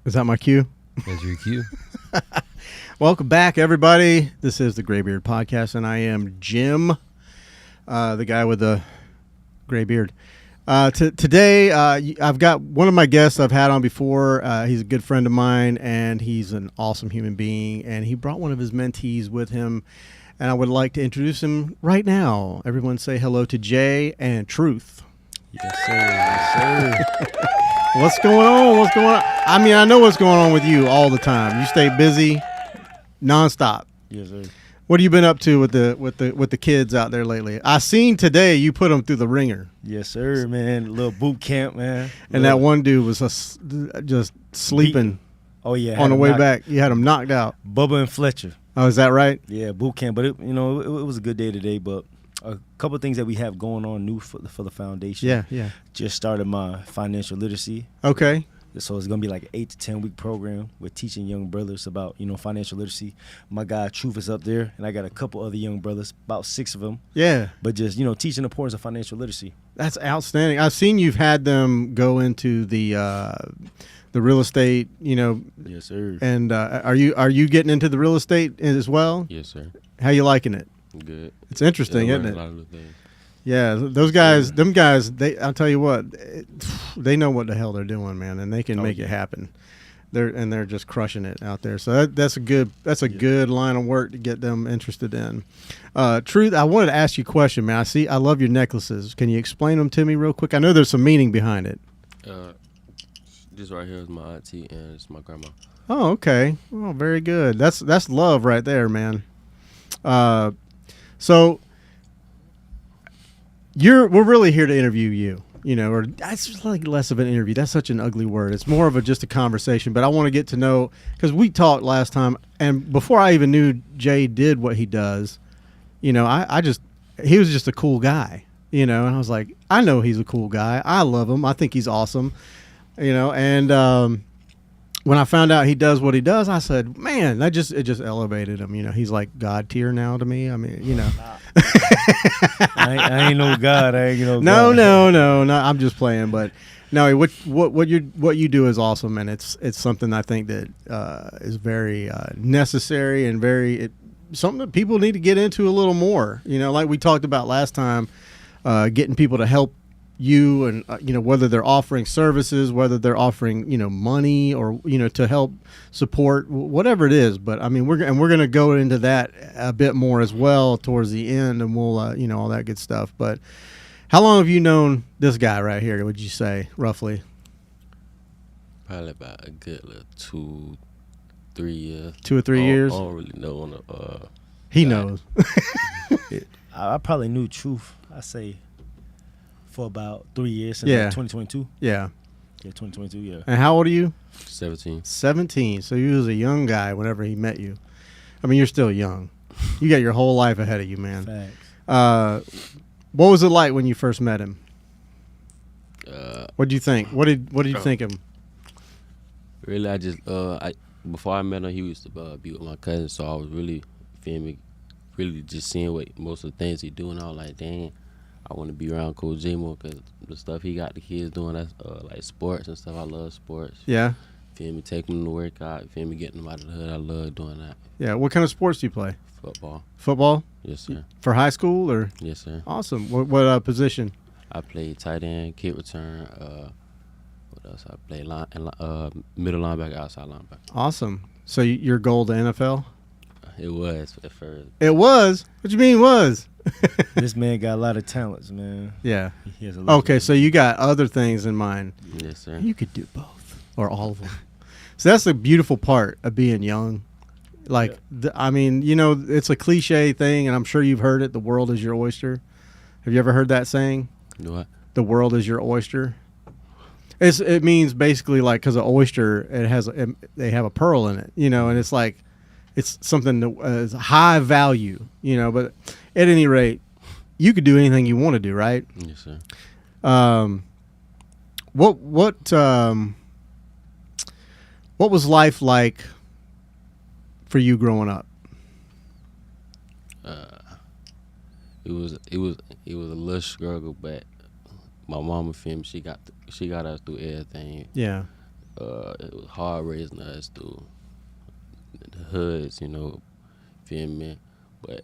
Is that my cue? That's your cue. Welcome back, everybody. This is the Graybeard Podcast, and I am Jim, the guy with the gray beard. Today, I've got one of my guests I've had on before. He's a good friend of mine, and he's an awesome human being, and he brought one of his mentees with him, and I would like to introduce him right now. Everyone say hello to Jay and Truth. Yes, sir. Yes, sir. What's going on? What's going on? I mean, I know what's going on with you all the time. You stay busy, nonstop. Yes, sir. What have you been up to with the kids out there lately? I seen today you put them through the ringer. Yes, sir, man. A little boot camp, man. And that one dude was just sleeping. Oh yeah, on the way back. You had him knocked out. Bubba and Fletcher. Oh, is that right? Yeah, boot camp. But it was a good day today. But a couple of things that we have going on new for the foundation. Yeah. Just started my financial literacy. Okay. So it's gonna be like an 8 to 10 week program. We're teaching young brothers about financial literacy. My guy Truth is up there, and I got a couple other young brothers, about 6 of them. Yeah. But just teaching the importance of financial literacy. That's outstanding. I've seen you've had them go into the real estate. Yes, sir. And are you getting into the real estate as well? Yes, sir. How you liking it? Good. It's interesting, Yeah, isn't it? a lot of things. Yeah, those guys, them guys, I'll tell you what, they know what the hell they're doing, man, and they can make it happen. They're just crushing it out there. So that's a good line of work to get them interested in. Truth, I wanted to ask you a question, man. I love your necklaces. Can you explain them to me real quick? I know there's some meaning behind it. This right here is my auntie and it's my grandma. Oh, okay. Oh, very good. That's love right there, man. So we're really here to interview you, or that's just like less of an interview. That's such an ugly word. It's more of just a conversation, but I want to get to know, because we talked last time, and before I even knew Jay did what he does, he was just a cool guy, and I was like, I know he's a cool guy. I love him. I think he's awesome, and when I found out he does what he does, I said, man, it just elevated him. He's like God tier now to me. I mean, I ain't no God. I ain't no No, God. no. I'm just playing. But no, what you do is awesome, and it's something I think that is very necessary and something that people need to get into a little more. Like we talked about last time, getting people to help you, and whether they're offering services, whether they're offering money, or to help support whatever it is. But I mean, we're going to go into that a bit more as well towards the end, and we'll all that good stuff. But how long have you known this guy right here, would you say, roughly? Probably about a good little 2-3 years. 2 or 3 years. I don't really know. He knows. I probably knew Truth, I say, for about 3 years, since Yeah. 2022. Yeah. Yeah, 2022, yeah. And how old are you? 17. 17. So you was a young guy whenever he met you. I mean, you're still young. You got your whole life ahead of you, man. Facts. What was it like when you first met him? What did you think? What did you think of him? Really, I just before I met him, he used to be with my cousin, so I was really really just seeing what most of the things he doing. I was like, dang, I want to be around Coach J more, because the stuff he got the kids doing, that's like sports and stuff. I love sports. Yeah. Feel me? Taking them to work out. Feel me? Getting them out of the hood. I love doing that. Yeah. What kind of sports do you play? Football. Football? Yes, sir. For high school or? Yes, sir. Awesome. What position? I played tight end, kick return. What else? I played middle linebacker, outside linebacker. Awesome. So your goal to NFL? It was at first. It was? What you mean was? This man got a lot of talents, man. Yeah. He has a lot Okay, so you got other things in mind. Yes, sir. You could do both or all of them. So that's the beautiful part of being young. Like, I mean, it's a cliche thing, and I'm sure you've heard it. The world is your oyster. Have you ever heard that saying? What? The world is your oyster. It means basically like, because an oyster, they have a pearl in it, and it's like, it's something that is high value, But at any rate, you could do anything you want to do, right? Yes, sir. What was life like for you growing up? It was a little struggle, but my mama, feel me, she got us through everything. Yeah. it was hard raising us through the hoods, you know, feel me? But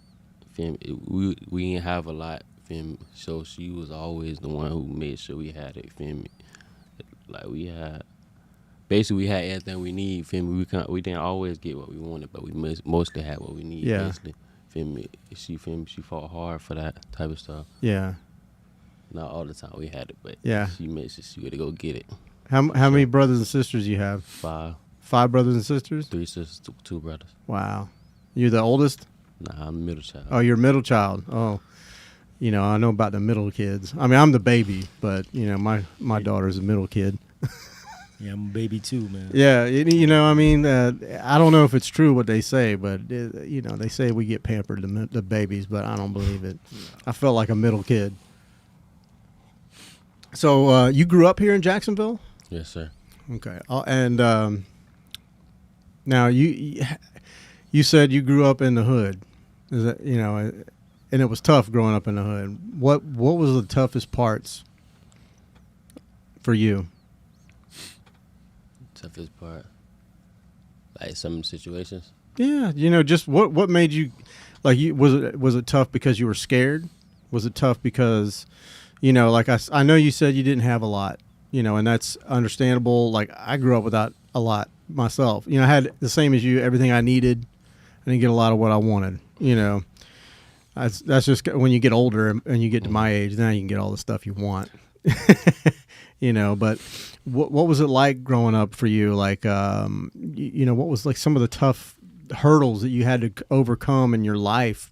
feel me, we didn't have a lot, feel me? So she was always the one who made sure we had it, feel me? Like we had, basically we had everything we need, feel me? We didn't always get what we wanted, but we mostly had what we need, Yeah. basically. Feel me? She fought hard for that type of stuff. Yeah. Not all the time we had it, but Yeah. she made sure she would go get it. How many brothers and sisters you have? 5, 5 brothers and sisters? 3 sisters, 2 brothers. Wow. You're the oldest? Nah, I'm a middle child. Oh, you're a middle child. Oh, you know, I know about the middle kids. I mean, I'm the baby, but you know, my daughter's a middle kid. Yeah, I'm a baby too, man. Yeah, you know, I mean, I don't know if it's true what they say, but you know, they say we get pampered, the babies, but I don't believe it. I felt like a middle kid. So you grew up here in Jacksonville? Yes, sir. Okay, and now you said you grew up in the hood. Is that, you know, and it was tough growing up in the hood. What was the toughest parts for you? Toughest part, like some situations. Yeah, you know, just what made you, like, was it tough because you were scared? Was it tough because, you know, like I know you said you didn't have a lot, you know, and that's understandable. Like I grew up without a lot myself. You know, I had the same as you, everything I needed. I didn't get a lot of what I wanted, you know. That's just when you get older and you get to my age, now you can get all the stuff you want. You know, but what was it like growing up for you? Like, you know, what was like some of the tough hurdles that you had to overcome in your life?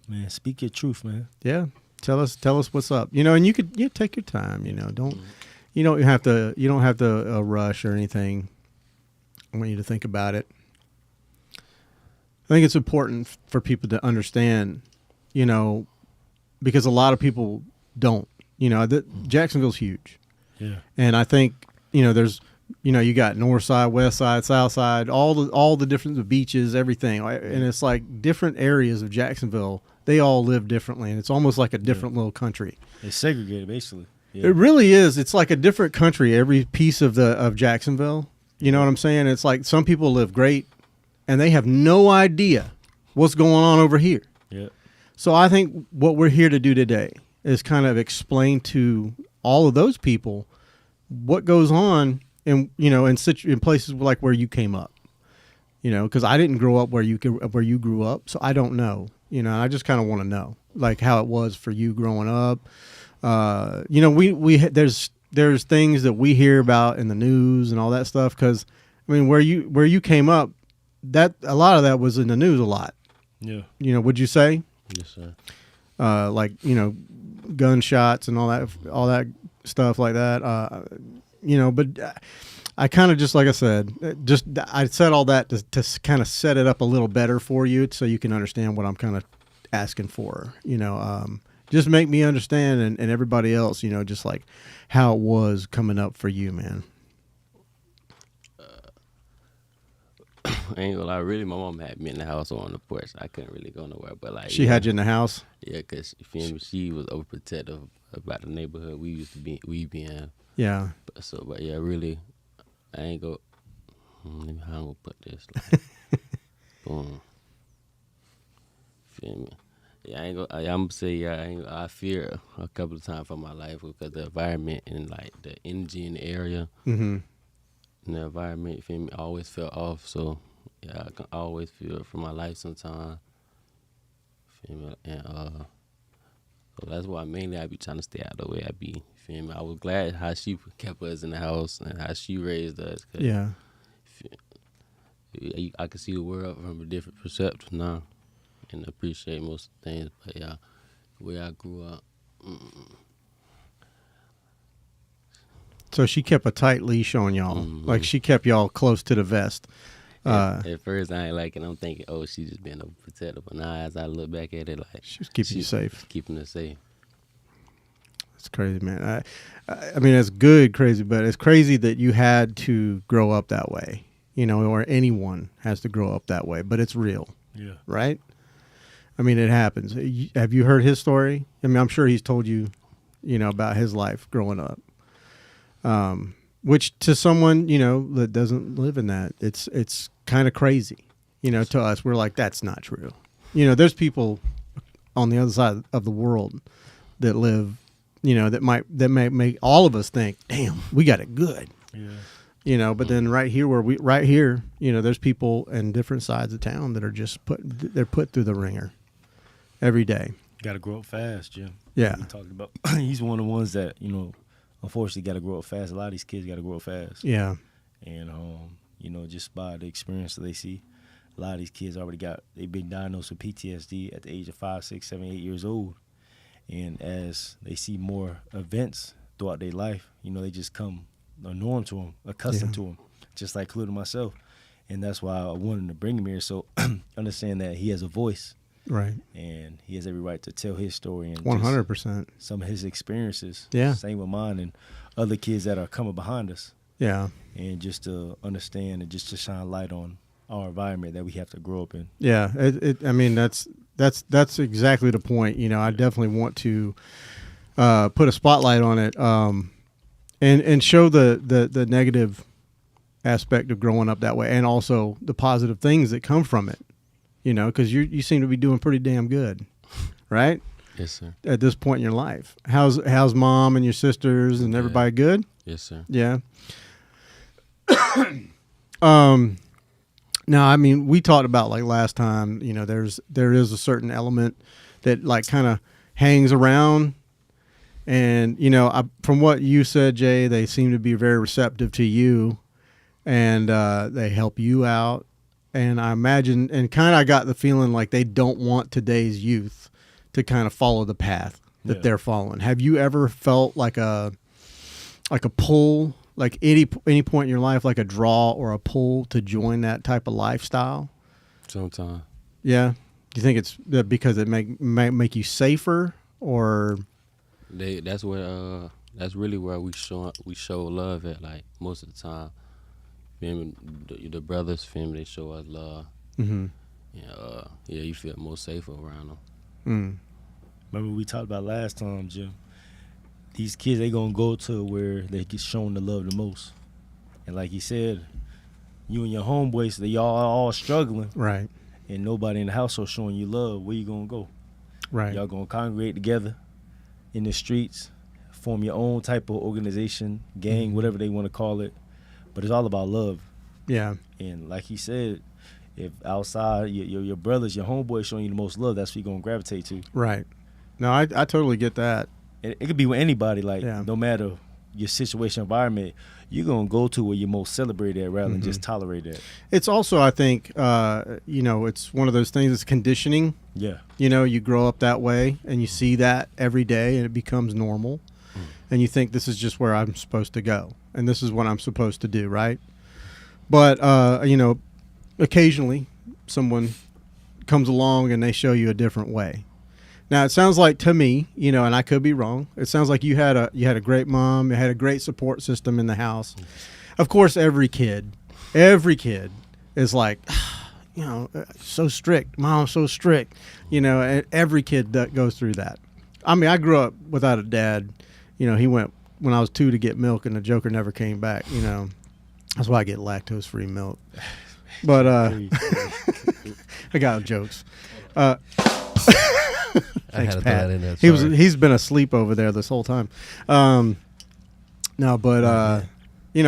Man, speak your truth, man. Yeah, tell us what's up. You know, and you take your time. You know, you don't have to rush or anything. I want you to think about it. I think it's important for people to understand, you know, because a lot of people don't. You know, Jacksonville's huge. Yeah. And I think, you know, there's, you know, you got north side, west side, south side, all the different beaches, everything. And it's like different areas of Jacksonville, they all live differently. And it's almost like a different little country. It's segregated, basically. Yeah. It really is. It's like a different country, every piece of Jacksonville. You know what I'm saying? It's like some people live great and they have no idea what's going on over here. Yeah. So I think what we're here to do today is kind of explain to all of those people what goes on in, you know, in places like where you came up, you know, because I didn't grow up where you grew up, so I don't know, you know. I just kind of want to know like how it was for you growing up. You know, there's things that we hear about in the news and all that stuff, because I mean where you came up, that a lot of that was in the news a lot. Yeah. You know, would you say? Yes, sir. Like, you know, gunshots and all that stuff like that. You know, but I kind of just, like I said, I said all that to kind of set it up a little better for you so you can understand what I'm kind of asking for, you know. Just make me understand and everybody else, you know, just like how it was coming up for you, man. I ain't gonna lie, really, my mom had me in the house or on the porch. I couldn't really go nowhere, but like She had you in the house? Yeah, because she was overprotective about the neighborhood we be in. Yeah. But yeah, really, I ain't go. Let me, how I'm gonna put this? Like, boom. Feel me? Yeah, I'm gonna say, yeah, I fear a couple of times for my life because the environment and like the energy in the area. Mm-hmm. And the environment, you feel me, I always felt off. So yeah, I can always feel for my life sometimes. Feel me? And so that's why mainly I be trying to stay out of the way I be. Feel me? I was glad how she kept us in the house and how she raised us. Yeah. I can see the world from a different perspective now and appreciate most things. But yeah, where I grew up. So she kept a tight leash on y'all. Mm-hmm. Like she kept y'all close to the vest. At first I ain't like it. I'm thinking, oh, she just being overprotective. But now as I look back at it, like she was keeping you safe. Keeping us safe. It's crazy, man. I mean, it's good, crazy, but it's crazy that you had to grow up that way, you know, or anyone has to grow up that way, but it's real. Yeah. Right? I mean, it happens. Have you heard his story? I mean, I'm sure he's told you, you know, about his life growing up. which to someone, that doesn't live in that, it's kind of crazy. To us, we're like, that's not true. There's people on the other side of the world that live, that might make all of us think, damn, we got it good. Yeah. But then right here, there's people in different sides of town that are just they're put through the ringer every day. Got to grow up fast, Jim. Yeah. We talked about, he's one of the ones that, unfortunately got to grow up fast. A lot of these kids got to grow up fast. Yeah. And, just by the experience that they see, a lot of these kids they've been diagnosed with PTSD at the age of 5, 6, 7, 8 years old. And as they see more events throughout their life, they just come a norm to them, accustomed to them, just like including myself. And that's why I wanted to bring him here. So understand that he has a voice. Right. And he has every right to tell his story and 100%. some of his experiences. Yeah. Same with mine and other kids that are coming behind us. Yeah. And just to understand and just to shine light on our environment that we have to grow up in. Yeah. That's exactly the point. I definitely want to put a spotlight on it and show the negative aspect of growing up that way, and also the positive things that come from it. Because you seem to be doing pretty damn good, right? Yes, sir. At this point in your life, how's mom and your sisters and everybody good? Yes, sir. Yeah. Now, I mean, we talked about like last time. There is a certain element that like kind of hangs around, and from what you said, Jay, they seem to be very receptive to you, and they help you out. And I imagine, and kind of I got the feeling like they don't want today's youth to kind of follow the path that they're following. Have you ever felt like a pull, like any point in your life, like a draw or a pull to join that type of lifestyle? Sometimes. Yeah. Do you think it's because it make you safer, or? That's really where we show love at. Like most of the time. The brothers, they show us love. Mm-hmm. You feel more safer around them. Mm. Remember we talked about last time, Jim. These kids, they gonna go to where they get shown the love the most. And like he said, you and your homeboys, they all struggling. Right. And nobody in the household showing you love. Where you gonna go? Right. Y'all gonna congregate together in the streets, form your own type of organization, gang, whatever they want to call it. But it's all about love. Yeah. And like he said, if outside your brothers, your homeboys showing you the most love, that's what you're going to gravitate to. Right. No, I totally get that. It could be with anybody. Like, no matter your situation, environment, you're going to go to where you're most celebrated at rather than just tolerate that. It's also, I think, it's one of those things, it's conditioning. Yeah. You grow up that way and you see that every day and it becomes normal. And you think this is just where I'm supposed to go. And this is what I'm supposed to do, right? But, occasionally someone comes along and they show you a different way. Now, it sounds like to me, and I could be wrong, it sounds like you had a great mom, you had a great support system in the house. Of course, every kid is like, so strict. Mom's so strict. And every kid that goes through that. I mean, I grew up without a dad. He went when I was 2 to get milk, and the joker never came back. That's why I get lactose-free milk. But I got jokes. Thanks, I had to Pat. throw that in there. He's been asleep over there this whole time. My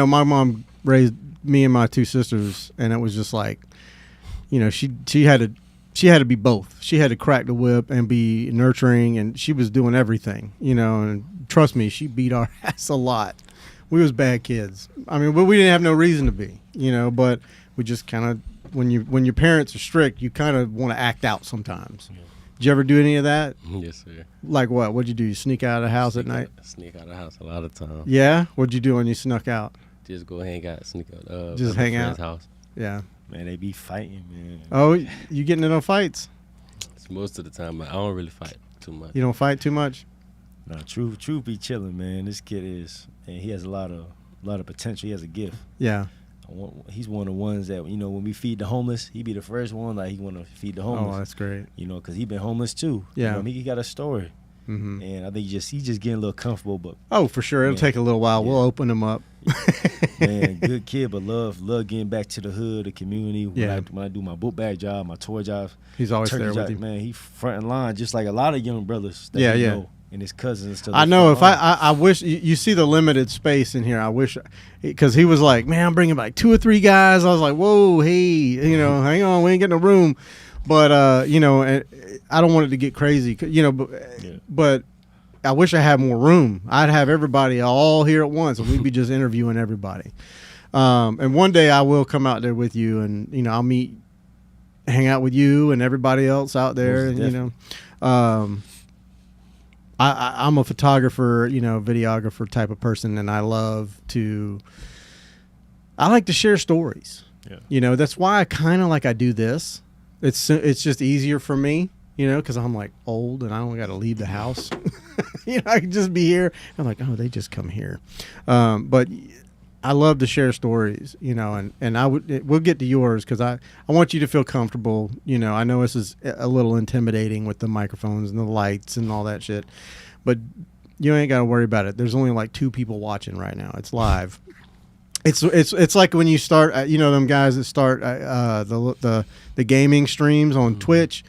mom raised me and my 2 sisters, and it was just like, she had to be both. She had to crack the whip and be nurturing, and she was doing everything, and trust me, she beat our ass a lot. We was bad kids. I mean, but we didn't have no reason to be, but we just kind of, when your parents are strict, you kind of want to act out sometimes. Yeah. Did you ever do any of that? Yes, sir. Like what? What'd you do? You sneak out of the house at night? Sneak out of the house a lot of times. Yeah? What'd you do when you snuck out? Just go hang out, sneak out. Just hang out? House. Yeah. Man, they be fighting, man. Oh, you getting into fights? It's most of the time, I don't really fight too much. You don't fight too much? No, truth be chilling, man. This kid and he has a lot of potential. He has a gift. Yeah. He's one of the ones that, when we feed the homeless, he be the first one. Like, he want to feed the homeless. Oh, that's great. Because he been homeless too. Yeah. He got a story. And I think he's just getting a little comfortable. But Oh, for sure. It'll take a little while. Yeah. We'll open him up. man, good kid, but love getting back to the hood, the community. When I do my book bag job, my tour jobs, He's always turkey there with job, you. man. He front and line, just like a lot of young brothers. That Yeah, you yeah. know, and his cousins and stuff. I know. If I wish you see the limited space in here. I wish, because he was like, man, I'm bringing like 2 or 3 guys. I was like, whoa, hey, you know, hang on, we ain't getting a room. But you know, I don't want it to get crazy, you know. But I wish I had more room. I'd have everybody all here at once, and we'd be just interviewing everybody. And one day I will come out there with you, and you know, I'll hang out with you and everybody else out there, and you know. I'm a photographer, you know, videographer type of person, and I like to share stories. Yeah. You know, that's why I do this. It's just easier for me, you know, because I'm like old and I don't got to leave the house. You know, I can just be here. I'm like, oh, they just come here. But I love to share stories, you know, and we'll get to yours because I want you to feel comfortable. You know, I know this is a little intimidating with the microphones and the lights and all that shit, but you ain't got to worry about it. There's only like 2 people watching right now. It's live. It's like when you start, you know, them guys that start the gaming streams on Twitch.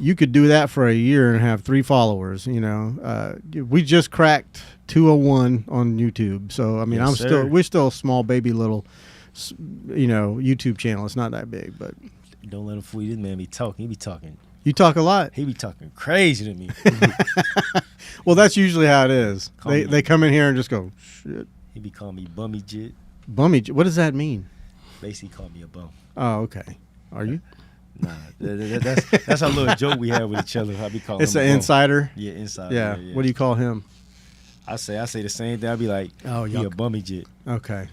You could do that for a year and have 3 followers. You know, we just cracked 201 on YouTube. So I mean, Yes, we're still a small baby little, you know, YouTube channel. It's not that big, but don't let him fool you. This man be talking. He be talking. You talk a lot. He be talking crazy to me. Well, that's usually how it is. They come in here and just go, shit. He be calling me bummy jit. Bummy. What does that mean? Basically, call me a bum. Oh, okay. Are you? Nah, that's a little joke we have with each other. I be calling. It's him an a bum. insider. Yeah, insider. Yeah. Yeah. What do you call him? I say the same thing. I be like, Oh, he a bummy jit. Okay.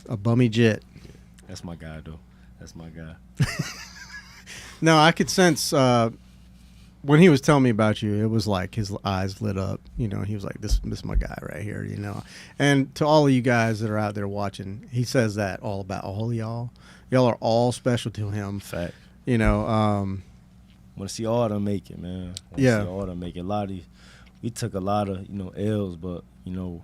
A bummy jit. That's my guy, though. That's my guy. No, I could sense when he was telling me about you, it was like his eyes lit up. You know, he was like, this is my guy right here, you know. And to all of you guys that are out there watching, he says that all about all of y'all. Y'all are all special to him. Fact. You know, Want to see all them make it, man. Yeah. See all them make it. A lot of these, we took a lot of, you know, L's, but, you know,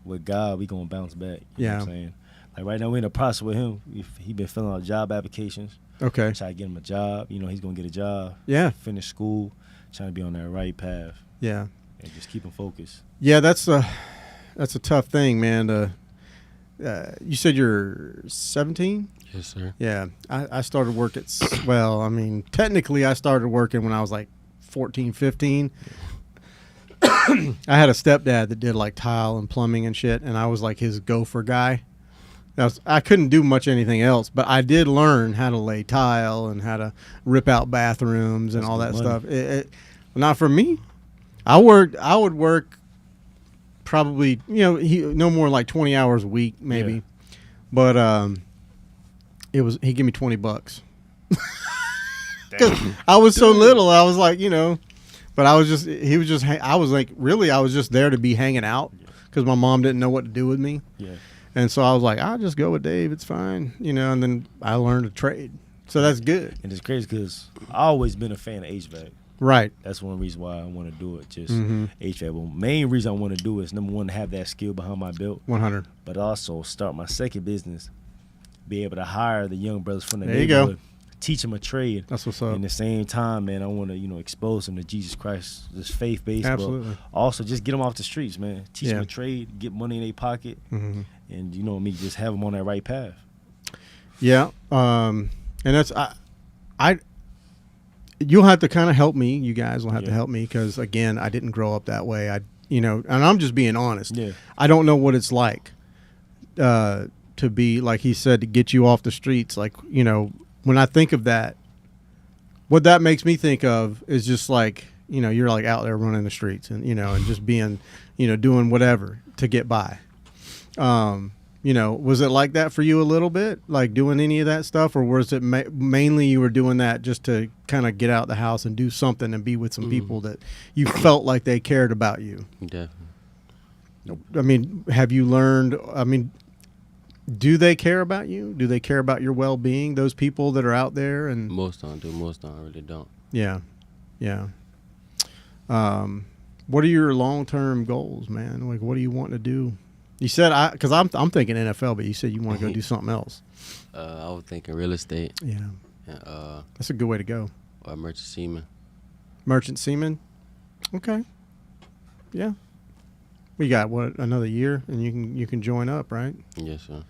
with God, we going to bounce back. You know what I'm saying? Like right now, we're in the process with him. He been filling out job applications. Okay. Try to get him a job. You know, he's going to get a job. Yeah. Finish school. Trying to be on that right path. Yeah. And just keep him focused. Yeah, that's a tough thing, man. You said you're 17? Yes, sir. Yeah. I started work well, I mean, technically I started working when I was like 14, 15. I had a stepdad that did like tile and plumbing and shit, and I was like his gopher guy. I couldn't do much anything else, but I did learn how to lay tile and how to rip out bathrooms and all that stuff. Not for me. I would work probably, you know, no more than like 20 hours a week maybe. Yeah. But he gave me $20. Cuz I was so little, I was like, you know, but I was just there to be hanging out cuz my mom didn't know what to do with me. Yeah. And so I was like, I'll just go with Dave. It's fine. You know, and then I learned to trade. So that's good. And it's crazy because I always been a fan of HVAC. Right. That's one reason why I want to do it. Just Mhm. HVAC. Well, main reason I want to do it is, number one, to have that skill behind my belt. 100. But also start my second business, be able to hire the young brothers from the There you go. neighborhood, teach them a trade. That's what's up. In the same time, man, I want to, you know, expose them to Jesus Christ, this faith-based. Absolutely. But also just get them off the streets, man. Teach Yeah. them a trade, get money in their pocket, Mhm. and, you know me, just have them on that right path. Yeah. And that's you'll have to kind of help me. You guys will have to help me because again, I didn't grow up that way. And I'm just being honest. Yeah. I don't know what it's like to be, like he said, to get you off the streets. Like, you know, when I think of that, what that makes me think of is just like, you know, you're like out there running the streets and, you know, and just being, you know, doing whatever to get by. You know, was it like that for you a little bit, like doing any of that stuff, or was it mainly you were doing that just to kind of get out the house and do something and be with some people that you felt like they cared about you? Definitely. I mean, have you learned, I mean, do they care about you? Do they care about your well-being, those people that are out there? And Most don't do. Most don't really don't. yeah. Yeah. What are your long-term goals, man? Like, what do you want to do? You said because I'm thinking NFL, but you said you want to go do something else. I was thinking real estate. Yeah, And, that's a good way to go. or merchant seaman. Merchant seaman. Okay. Yeah. We got another year, and you can join up, right? Yes, sir.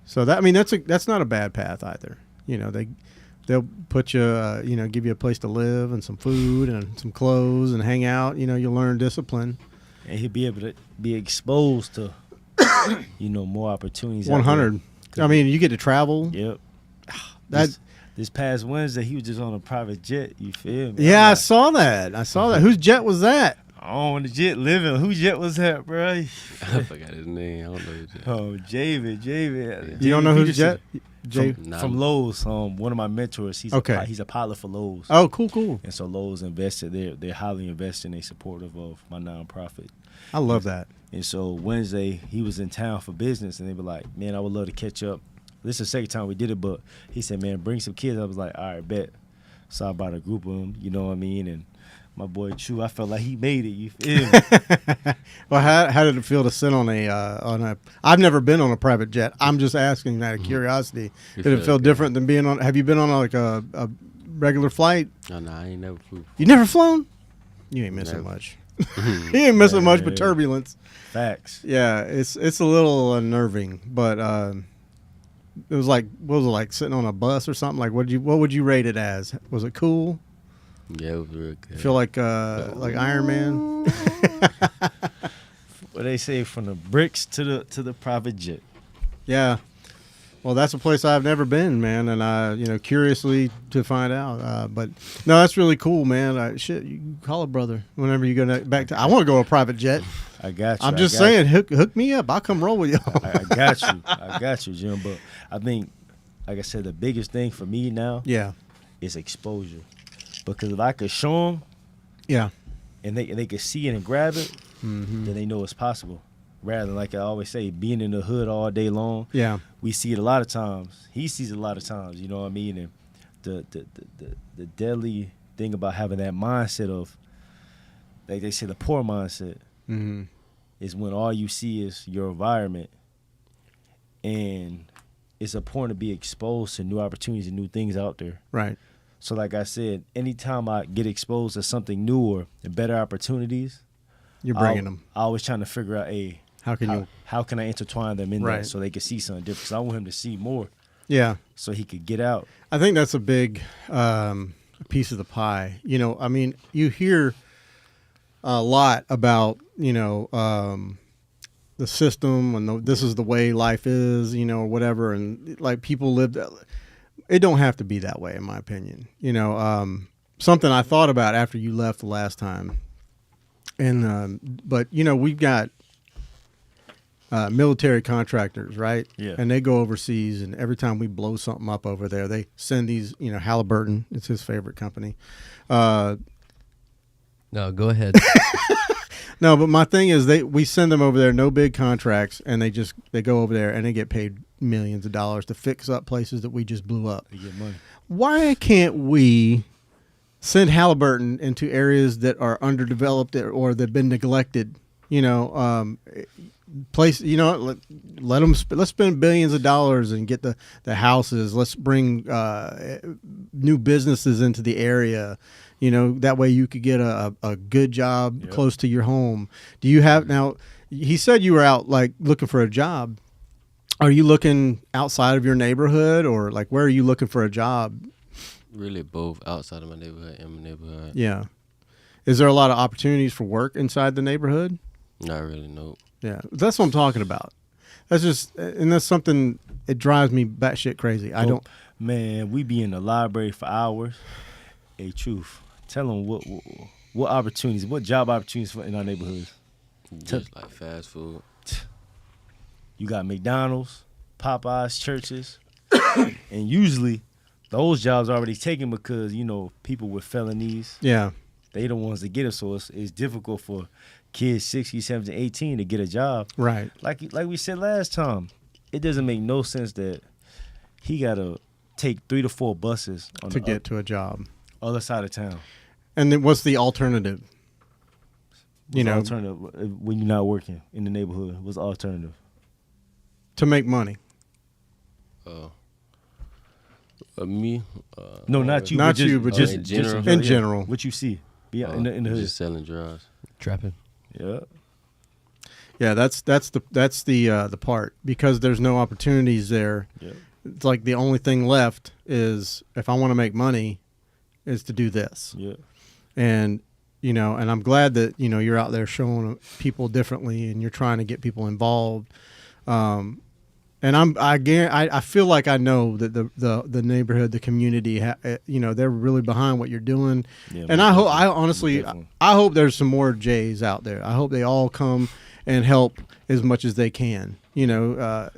So that's not a bad path either. They'll put you, give you a place to live and some food and some clothes and hang out. You'll learn discipline. And he'll be able to be exposed to, more opportunities. 100. I mean, you get to travel. Yep. That. This past Wednesday, he was just on a private jet. You feel me? Yeah, I saw that. Whose jet was that? On the jet living. Whose jet was that, bro? I forgot his name. I don't know his jet. Oh, Javid. You don't know whose jet? From Lowe's. One of my mentors. He's a pilot for Lowe's. Oh, cool. And so Lowe's invested. They're highly invested. They're supportive of my nonprofit. I love that. And so Wednesday, he was in town for business, and they were like, "Man, I would love to catch up." This is the second time we did it, but he said, "Man, bring some kids." I was like, "All right, bet." So I brought a group of them, you know what I mean? And my boy True, I felt like he made it. You feel me? Well, how did it feel to sit on a? I've never been on a private jet. I'm just asking out of curiosity. Did it feel different than being on? Have you been on a regular flight? No, I ain't never flew. You never flown? You ain't missing much. You ain't missing much but turbulence. Facts. Yeah, it's a little unnerving, but it was like, what was it like, sitting on a bus or something? Like, what would you rate it as? Was it cool? Yeah, it was real good. Feel like Iron Man? What they say, from the bricks to the private jet. Yeah. Well, that's a place I've never been, man, and I, curiously to find out. But no, that's really cool, man. You can call a brother whenever you go back to. I want to go on a private jet. I got you. I'm just saying, hook me up. I'll come roll with y'all. I got you, Jim. But I think, like I said, the biggest thing for me now, is exposure. Because if I could show them, and they could see it and grab it, then they know it's possible. Rather than, like I always say, being in the hood all day long. Yeah, we see it a lot of times. He sees it a lot of times. You know what I mean? And the deadly thing about having that mindset of, like they say, the poor mindset, is when all you see is your environment, and it's important to be exposed to new opportunities and new things out there. Right. So, like I said, anytime I get exposed to something new or better opportunities, you're bringing them. I always trying to figure out, how can I intertwine them in there so they can see something different? Because I want him to see more. Yeah. So he could get out. I think that's a big piece of the pie. I mean, you hear a lot about, the system and this is the way life is, or whatever. And like people live, it don't have to be that way, in my opinion. Something I thought about after you left the last time. And, but we've got military contractors, right? Yeah. And they go overseas, and every time we blow something up over there, they send these, Halliburton, it's his favorite company. No, go ahead. No, but my thing is we send them over there, no big contracts, and they go over there and they get paid millions of dollars to fix up places that we just blew up. They get money. Why can't we send Halliburton into areas that are underdeveloped or that've been neglected? Place, let them. Let's spend billions of dollars and get the houses. Let's bring new businesses into the area. That way you could get a good job close to your home. Do you have now? He said you were out like looking for a job. Are you looking outside of your neighborhood, or like where are you looking for a job? Really, both outside of my neighborhood and my neighborhood. Yeah. Is there a lot of opportunities for work inside the neighborhood? Not really, no. Yeah, that's what I'm talking about. That's something, it drives me batshit crazy. Man, we be in the library for hours. Hey, Truth, tell them what opportunities, what job opportunities in our neighborhoods? Just like fast food. You got McDonald's, Popeyes, churches, and usually those jobs are already taken because, people with felonies. Yeah. They the ones that get it, so it's difficult for kids 16, 17, 18 to get a job. Right. Like we said last time, it doesn't make no sense that he got to take 3 to 4 buses to get to a job. Other side of town. And then what's the alternative? You know, alternative when you're not working in the neighborhood? What's the alternative? to make money. Me? No, not you. Not you, but just in general. in general. What you see? Yeah, in the hood. Just selling drugs. Trapping. Yeah. Yeah, that's the part, because there's no opportunities there. Yeah. It's like the only thing left is, if I want to make money, is to do this. Yeah. And you know, and I'm glad that, you know, you're out there showing people differently and you're trying to get people involved. And I feel like I know that the neighborhood, the community, you know, they're really behind what you're doing. Yeah, and I hope there's some more Jays out there. I hope they all come and help as much as they can. You know,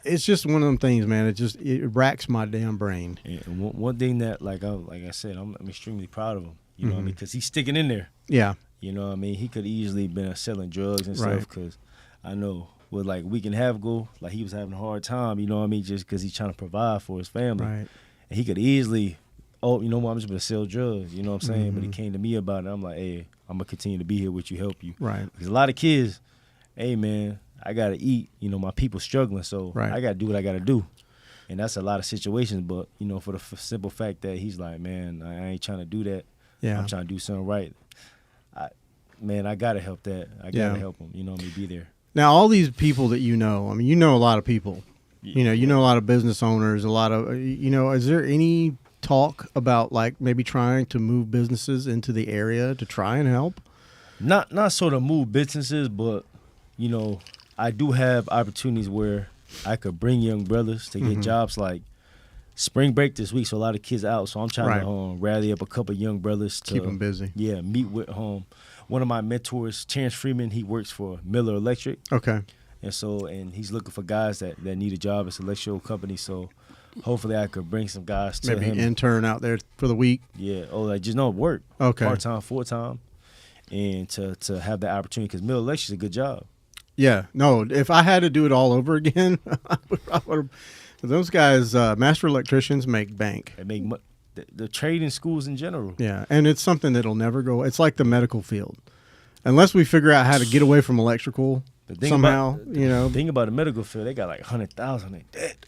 it's just one of them things, man. It racks my damn brain. Yeah, and one thing that, like I said, I'm extremely proud of him. You know what I mean? Because he's sticking in there. Yeah. You know what I mean? He could easily been selling drugs and Right. stuff, because I know with like week and a half ago, like he was having a hard time, you know what I mean, just because he's trying to provide for his family. Right. And he could easily, you know what, I'm just going to sell drugs, you know what I'm saying? But he came to me about it. I'm like, hey, I'm going to continue to be here with you, help you. Right. Because a lot of kids, hey, man, I got to eat. You know, my people struggling, so Right. I got to do what I got to do. And that's a lot of situations. But, you know, for the simple fact that he's like, man, I ain't trying to do that. Yeah. I'm trying to do something right. I got to help that. I got to help him, you know what I mean, be there. Now, all these people that you know, I mean, you know a lot of people. You know a lot of business owners, a lot of, you know, is there any talk about like maybe trying to move businesses into the area to try and help? Not sort of move businesses, but, you know, I do have opportunities where I could bring young brothers to get jobs, like spring break this week, so a lot of kids out. So I'm trying to rally up a couple young brothers to Keep them busy. Yeah, meet with one of my mentors, Terrence Freeman. He works for Miller Electric. Okay. And he's looking for guys that need a job at electrical company. So hopefully I could bring some guys to Maybe him. intern out there for the week. Yeah. Like just work. Okay. Part-time, full-time. And to have that opportunity, because Miller Electric is a good job. Yeah. No, if I had to do it all over again, I would. Those guys, master electricians, make bank. They make the trade in schools in general. Yeah, and it's something that'll never go. It's like the medical field. Unless we figure out how to get away from electrical somehow, you know. Think about the medical field. They got like 100,000 in debt.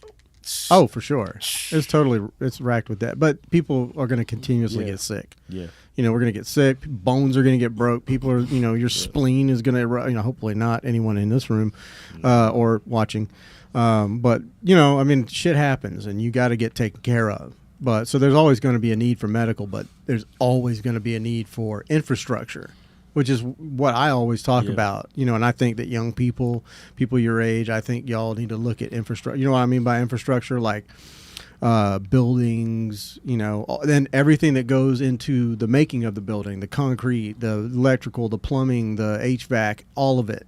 Oh, for sure. It's racked with that. But people are going to continuously get sick. Yeah. You know, we're going to get sick. Bones are going to get broke. People are, you know, your spleen is going to, you know, hopefully not anyone in this room or watching. But, you know, I mean, shit happens and you got to get taken care of. But so there's always going to be a need for medical, but there's always going to be a need for infrastructure, which is what I always talk about, you know, and I think that young people your age, I think y'all need to look at infrastructure. You know what I mean by infrastructure? Like buildings, you know, then everything that goes into the making of the building, the concrete, the electrical, the plumbing, the HVAC, all of it,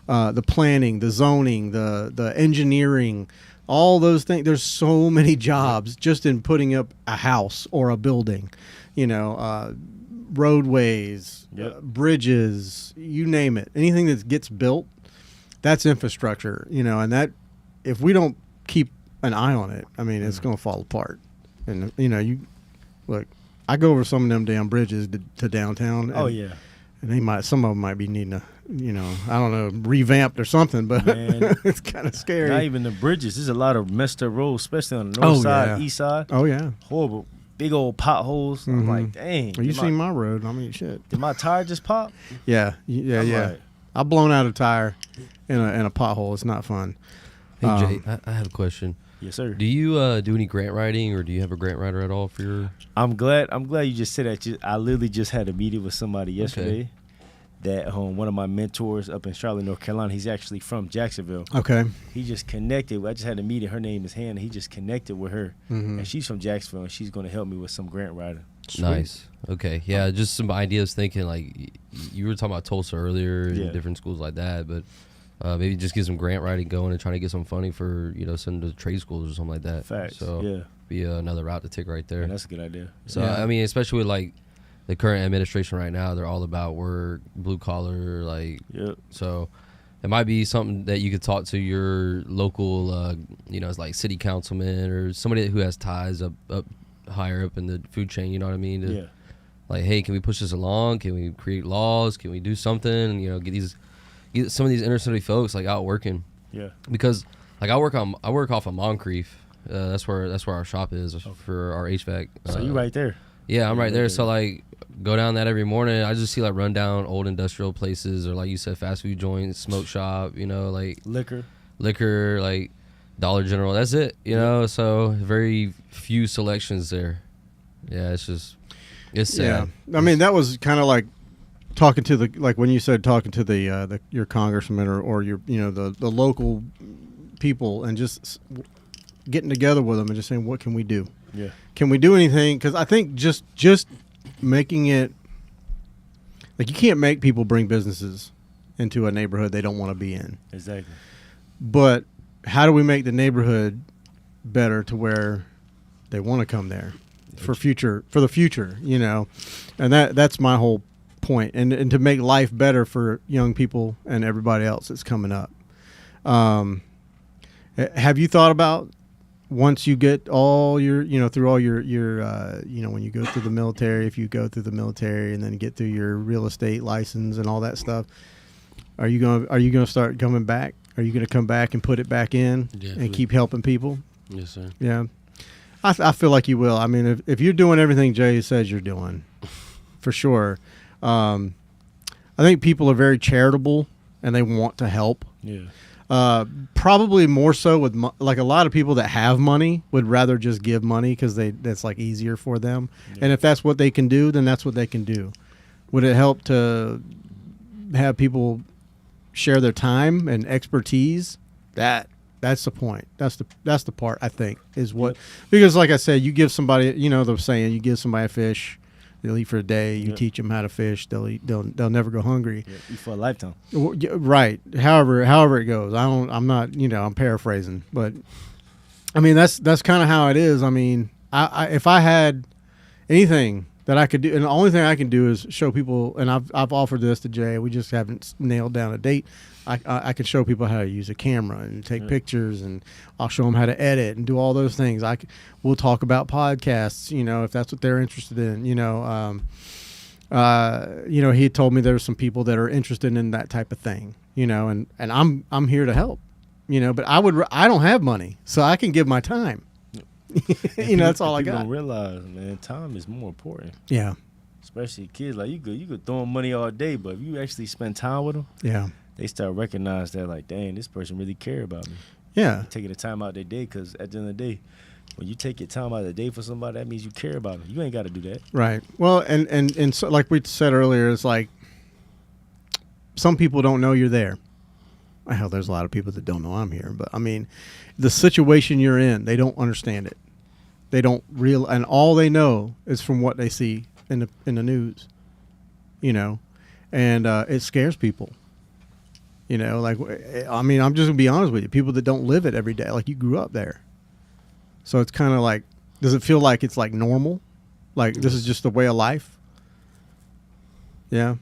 the planning, the zoning, the engineering, all those things. There's so many jobs just in putting up a house or a building, you know, roadways, bridges, you name it. Anything that gets built, that's infrastructure, you know, and that if we don't keep an eye on it, I mean, it's going to fall apart. And, you know, look, I go over some of them damn bridges to downtown. And, and some of them might be needing to, you know, I don't know, revamped or something, but it's kind of scary. Not even the bridges. There's a lot of messed up roads, especially on the north side, east side. Oh, yeah. Horrible. Big old potholes. I'm like, dang. Well, you seen my road. I mean, shit. Did my tire just pop? Yeah. Like, I've blown out a tire in a pothole. It's not fun. Hey, Jay, I have a question. Yes, sir. Do you do any grant writing, or do you have a grant writer at all for your? I'm glad you just said that. I literally just had a meeting with somebody yesterday. That one of my mentors up in Charlotte, North Carolina, he's actually from Jacksonville. Okay. He just connected. I just had a meeting. Her name is Hannah. He just connected with her, and she's from Jacksonville, and she's going to help me with some grant writing. Sweet. Nice. Okay. Yeah, just some ideas. Thinking like you were talking about Tulsa earlier, and different schools like that, but maybe just get some grant writing going and trying to get some funding for some of the trade schools or something like that. Facts. So be another route to take right there. Yeah, that's a good idea. So I mean, especially with like the current administration right now, they're all about work, blue collar, like. Yep. So it might be something that you could talk to your local, it's like city councilman or somebody who has ties up higher up in the food chain. You know what I mean? like, hey, can we push this along? Can we create laws? Can we do something? You know, get some of these inner city folks like out working. Yeah. Because like I work off of Moncrief. That's where our shop is for our HVAC. So you right there. Yeah, I'm right there. So like go down that every morning. I just see like rundown old industrial places, or like you said, fast food joints, smoke shop, you know, like Liquor, like Dollar General. That's it, you know. So very few selections there. Yeah, it's sad. Yeah, I mean that was kind of like talking to when you said talking to the your congressman or your the local people and just getting together with them and just saying, what can we do? Yeah. Can we do anything? Because I think just making it like you can't make people bring businesses into a neighborhood they don't want to be in. Exactly. But how do we make the neighborhood better to where they want to come there for the future, you know? And that's my whole point. And to make life better for young people and everybody else that's coming up. Have you thought about once you get all your, through all your when you go through the military, if you go through the military and then get through your real estate license and all that stuff, are you going to start coming back? Are you going to come back and put it back in and keep helping people? Yes, sir. Yeah. I feel like you will. I mean, if you're doing everything Jay says you're doing, for sure. I think people are very charitable and they want to help. Yeah. Probably more so with like a lot of people that have money would rather just give money because that's like easier for them. Yeah. And if that's what they can do, then that's what they can do. Would it help to have people share their time and expertise? That's the point. That's the part I think is what, because like I said, you give somebody, the saying, you give somebody a fish, they'll eat for a day. You teach them how to fish, they'll eat. They'll never go hungry. Yeah, eat for a lifetime. Right. However it goes. I'm not. I'm paraphrasing, but I mean that's kind of how it is. I mean, I if I had anything that I could do, and the only thing I can do is show people, and I've offered this to Jay. We just haven't nailed down a date. I can show people how to use a camera and take pictures, and I'll show them how to edit and do all those things. We'll talk about podcasts, if that's what they're interested in. He had told me there were some people that are interested in that type of thing, and I'm here to help, but I don't have money, so I can give my time. That's all I got. People don't realize, man, time is more important. Yeah. Especially kids, like you could throw them money all day, but if you actually spend time with them, yeah, they start recognize that, like, dang, this person really care about me. Yeah. Taking the time out of their day, because at the end of the day, when you take your time out of the day for somebody, that means you care about them. You ain't got to do that. Right. Well, and so, like we said earlier, it's like some people don't know you're there. Hell, there's a lot of people that don't know I'm here. But, I mean, the situation you're in, they don't understand it. They don't and all they know is from what they see in the news, and it scares people. Like, I mean, I'm just gonna be honest with you. People that don't live it every day, like you grew up there. So it's kind of like, does it feel like it's like normal? Like this is just the way of life? Yeah.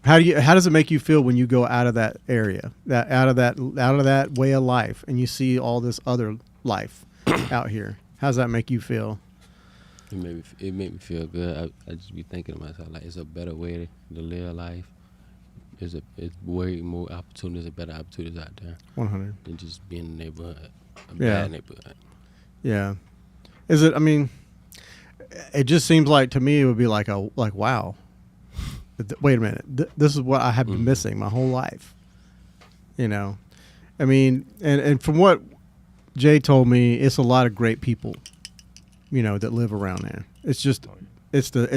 How does it make you feel when you go out of that area, out of that way of life, and you see all this other life out here? How does that make you feel? It made me feel good. I just be thinking to myself, like, it's a better way to live life. It's way more opportunities, better opportunities out there. 100. Than just being in a neighborhood, bad neighborhood. Yeah. Is it? I mean, it just seems like to me it would be like wow. Wait a minute. This is what I have been missing my whole life. I mean, and from what Jay told me, it's a lot of great people, that live around there. It's just, it's the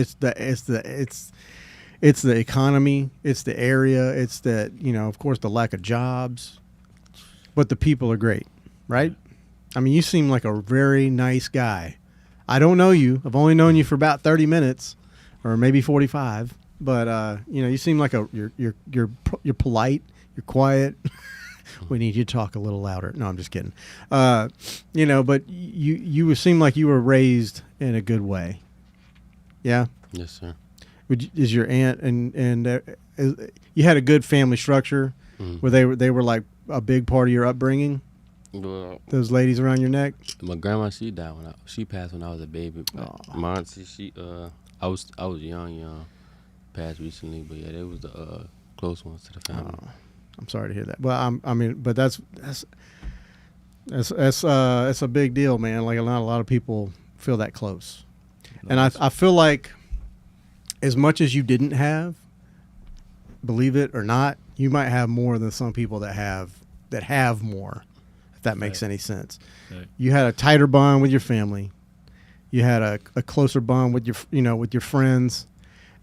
economy, it's the area, it's the, of course, the lack of jobs, but the people are great, right? I mean, you seem like a very nice guy. I don't know you. I've only known you for about 30 minutes or maybe 45, but, you seem like you're polite, you're quiet. We need you to talk a little louder. No, I'm just kidding. But you seem like you were raised in a good way. Yeah? Yes, sir. Is your aunt and you had a good family structure where they were like a big part of your upbringing? Well, those ladies around your neck? My grandma, she died she passed when I was a baby. My auntie, I was young, passed recently, but yeah, they was the close ones to the family. Oh, I'm sorry to hear that. Well, I mean, but that's a big deal, man. Like not a lot of people feel that close, and I feel like as much as you didn't have, believe it or not, you might have more than some people that have more. If that makes any sense. Right. You had a tighter bond with your family. You had a closer bond with your friends,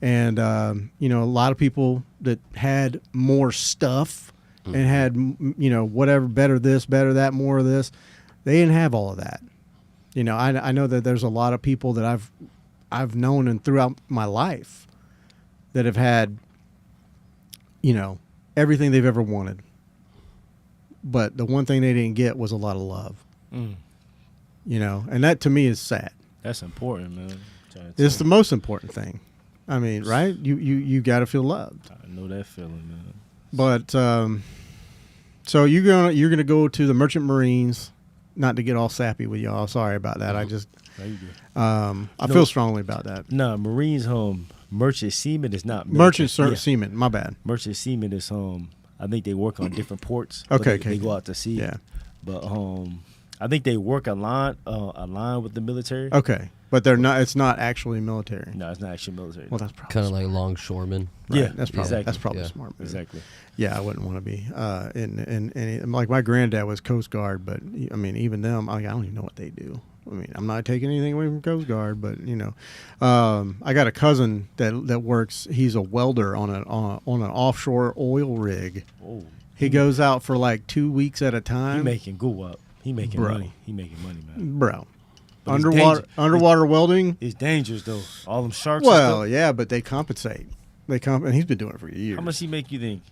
and a lot of people that had more stuff and had whatever, better this, better that, more of this. They didn't have all of that. I know that there's a lot of people that I've known and throughout my life that have had everything they've ever wanted. But the one thing they didn't get was a lot of love. And that to me is sad. That's important, man. It's the most important thing. I mean, right? You got to feel loved. I know that feeling, man. But so you're gonna go to the Merchant Marines. Not to get all sappy with y'all. Sorry about that. I just I feel strongly about that. No, Marines merchant seaman is not merchant seaman. My bad. Merchant seaman is I think they work on different ports. Okay, they go out to sea. Yeah. But I think they work aligned with the military. Okay, but they're not. It's not actually military. No, it's not actually military. Well, that's probably Kind of like longshoremen. right. Yeah, that's probably exactly. smart. Move. Exactly. Yeah, I wouldn't want to be. And like my granddad was Coast Guard, but I mean, even them, I don't even know what they do. I mean, I'm not taking anything away from Coast Guard, but I got a cousin that works. He's a welder on an offshore oil rig. Oh, He goes out for like 2 weeks at a he time. making go up. He making Bro. money. He making money, man. Bro. But it's Underwater welding. It's dangerous though. All them sharks. Well, and yeah, but they compensate. And he's been doing it for years. stuff. How much he make you think?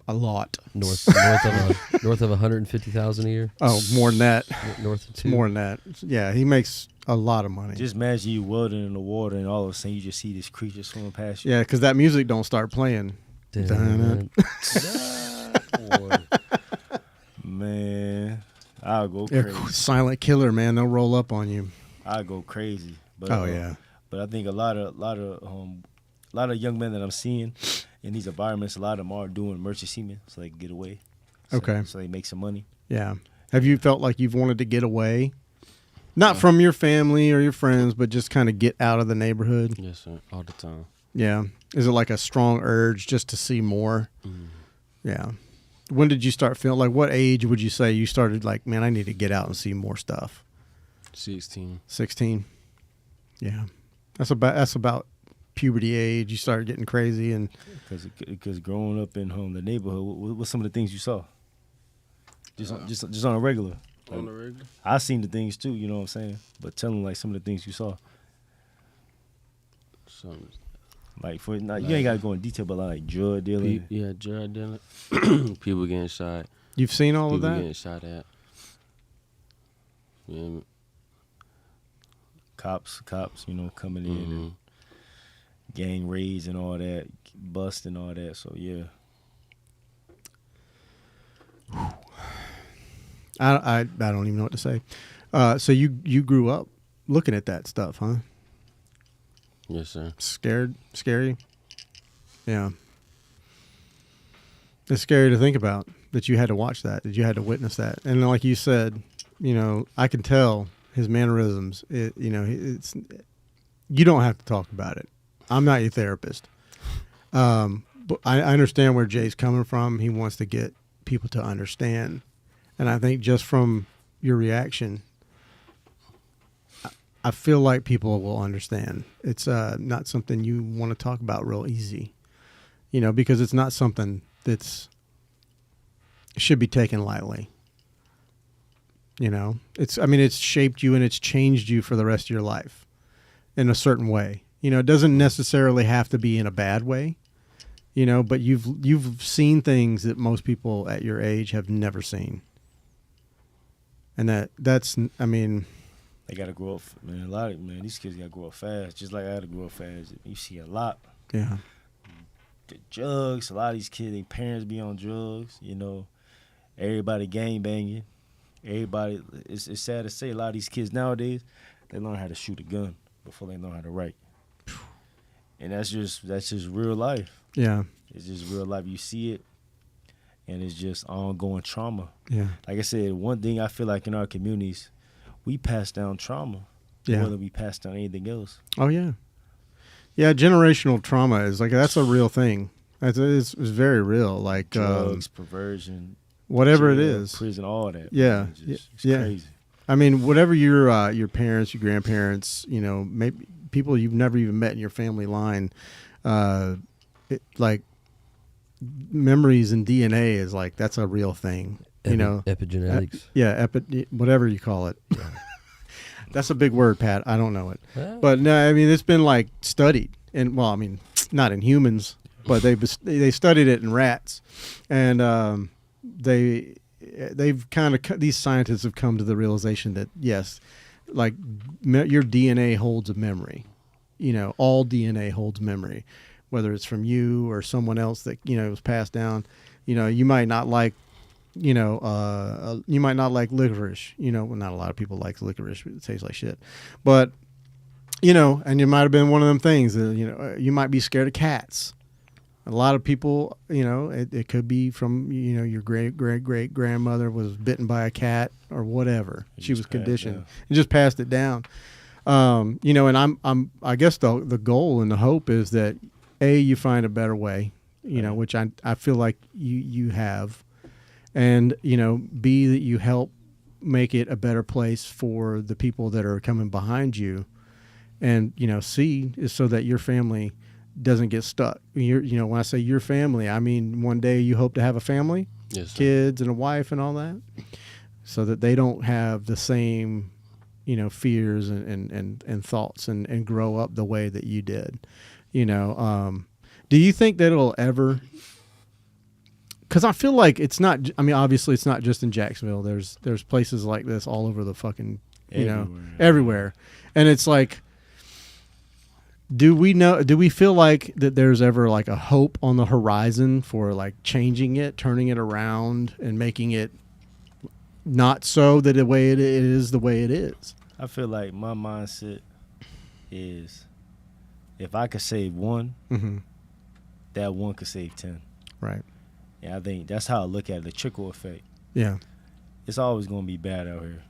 A lot. North of 150,000 a year. Oh, more than that. North of 2. More than that. Yeah, he makes a lot of money. Just imagine you welding in the water, and all of a sudden you just see this creature swimming past you. Yeah, because that music don't start playing. Dun, Boy. Man, I'll go They're crazy. silent killer, man. They'll roll up on you. I'll go crazy. But, Oh yeah. But I think a lot of young men that I'm seeing in these environments, a lot of them are doing merchant seamen so they can get away. Okay. So they make some money. Yeah. Have you felt like you've wanted to get away? Not from your family or your friends, but just kind of get out of the neighborhood? Yes, sir. All the time. Yeah. Is it like a strong urge just to see more? Yeah. When did you start feeling like what age would you say you started like, man, I need to get out and see more stuff? 16. 16. Yeah. That's about puberty age. You started getting crazy and Because growing up in the neighborhood, what's some of the things you saw? Just on a regular. On the regular? I seen the things too, you know what I'm saying? But tell them like some of the things you saw. Some Like you ain't gotta go in detail, but like drug dealing. yeah, drug dealing. People getting shot. you've seen all of People that? getting shot at. Yeah. Cops, coming in and gang raids and all that, bust and all that. So yeah. I don't even know what to say. So you grew up looking at that stuff, huh? Yes, sir. Scary? Yeah. It's scary to think about that you had to watch that you had to witness that. And like you said, I can tell his mannerisms. It's you don't have to talk about it. I'm not your therapist. But I understand where Jay's coming from. He wants to get people to understand. And I think just from your reaction, I feel like people will understand. It's not something you want to talk about real easy, because it's not something that's should be taken lightly. It's shaped you and it's changed you for the rest of your life in a certain way. It doesn't necessarily have to be in a bad way, but you've seen things that most people at your age have never seen. And that's They gotta grow up, man. These kids gotta grow up fast, just like I had to grow up fast. You see a lot. Yeah. The drugs. A lot of these kids, their parents be on drugs. Everybody gang banging. Everybody. It's sad to say, a lot of these kids nowadays, they learn how to shoot a gun before they learn how to write. And that's just real life. Yeah. It's just real life. You see it, and it's just ongoing trauma. Yeah. Like I said, one thing I feel like in our communities, we pass down trauma Yeah. more than we pass down anything else. Oh yeah. Yeah, generational trauma is like that's a real thing. It's very real. Like Drugs, perversion, whatever it jail, is. prison, all that. Yeah. Man. It's Yeah. crazy. I mean, whatever your parents, your grandparents, you know, maybe people you've never even met in your family line, like memories and DNA is like that's a real thing. You know, epigenetics. Whatever you call it. Yeah. That's a big word, Pat. I don't know it, Yeah. but no, I mean it's been like studied, and well, I mean not in humans, but they studied it in rats, and they've kind of these scientists have come to the realization that yes, like your DNA holds a memory. You know, all DNA holds memory, whether it's from you or someone else that you know was passed down. You know, you might not like. You might not like licorice. You know, well, not a lot of people like licorice. It tastes like shit. But, you know, and you might have been one of them things that, you know, you might be scared of cats. A lot of people, you know, it could be from, you know, your great grandmother was bitten by a cat or whatever. She was conditioned and just passed it down. You know, and I guess the goal and the hope is that you find a better way, you know, which I feel like you have. And, you know, B, that you help make it a better place for the people that are coming behind you. And, you know, C is so that your family doesn't get stuck. You know, when I say your family, I mean one day you hope to have a family, Yes, sir. kids and a wife and all that, so that they don't have the same, you know, fears and thoughts and grow up the way that you did. You know, do you think that it'll ever... Because I feel like it's not. I mean, obviously, it's not just in Jacksonville. There's places like this all over the fucking, you know, everywhere. And it's like, do we feel like that there's ever like a hope on the horizon for like changing it, turning it around, and making it not so that the way it is the way it is? I feel like my mindset is, if I could save one, that one could save 10. Right. And I think that's how I look at it, the trickle effect. Yeah. It's always going to be bad out here.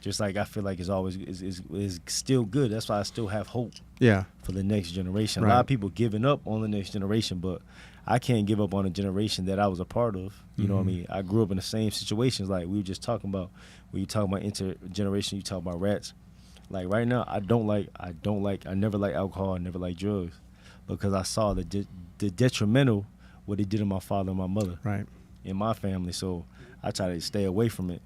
Just like I feel like it's always is still good. That's why I still have hope. Yeah. For the next generation. Right. A lot of people giving up on the next generation, but I can't give up on a generation that I was a part of. You know what I mean? I grew up in the same situations like we were just talking about. When you talk about intergeneration, you talk about rats. Like right now, I never like alcohol, I never like drugs, because I saw the detrimental what it did to my father and my mother, right, in my family. So I try to stay away from it.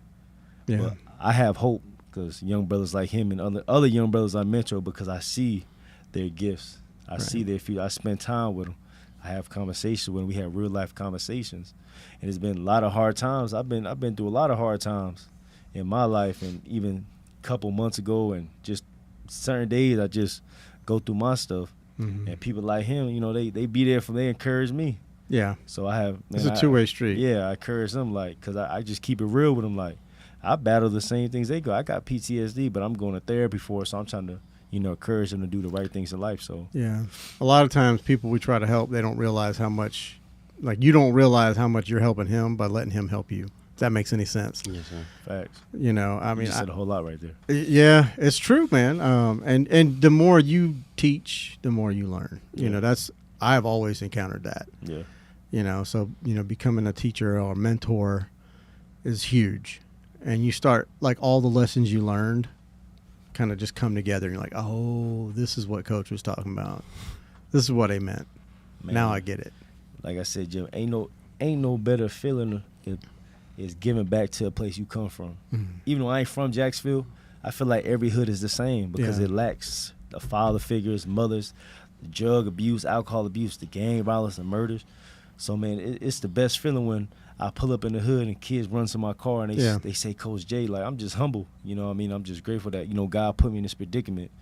Yeah. But I have hope because young brothers like him and other young brothers I mentor, because I see their gifts. I see their future. I spend time with them. I have conversations with them. We have real life conversations, and it's been a lot of hard times. I've been through a lot of hard times in my life, and even a couple months ago, and just certain days I just go through my stuff, and people like him, you know, they be there for me. They encourage me. Yeah. So I have. It's a two-way street. Yeah, I encourage them, like, because I just keep it real with them. Like, I battle the same things they go. I got PTSD, but I'm going to therapy for it, so I'm trying to, you know, encourage them to do the right things in life. So yeah, a lot of times people we try to help, they don't realize how much, like, you don't realize how much you're helping him by letting him help you. If that makes any sense. Yes, sir. facts. You know, I mean, You said a whole lot right there. Yeah, it's true, man. And the more you teach, the more you learn. You know, I've always encountered that. Yeah. You know, so, you know, becoming a teacher or a mentor is huge. And you start, like, all the lessons you learned kind of just come together. And you're like, oh, this is what Coach was talking about. This is what he meant. Man, now I get it. Like I said, Jim, ain't no better feeling is giving back to a place you come from. Even though I ain't from Jacksonville, I feel like every hood is the same because it lacks the father figures, mothers, the drug abuse, alcohol abuse, the gang violence, and murders. So, man, it's the best feeling when I pull up in the hood and kids run to my car and they say, Coach J, like, I'm just humble. You know what I mean? I'm just grateful that, you know, God put me in this predicament.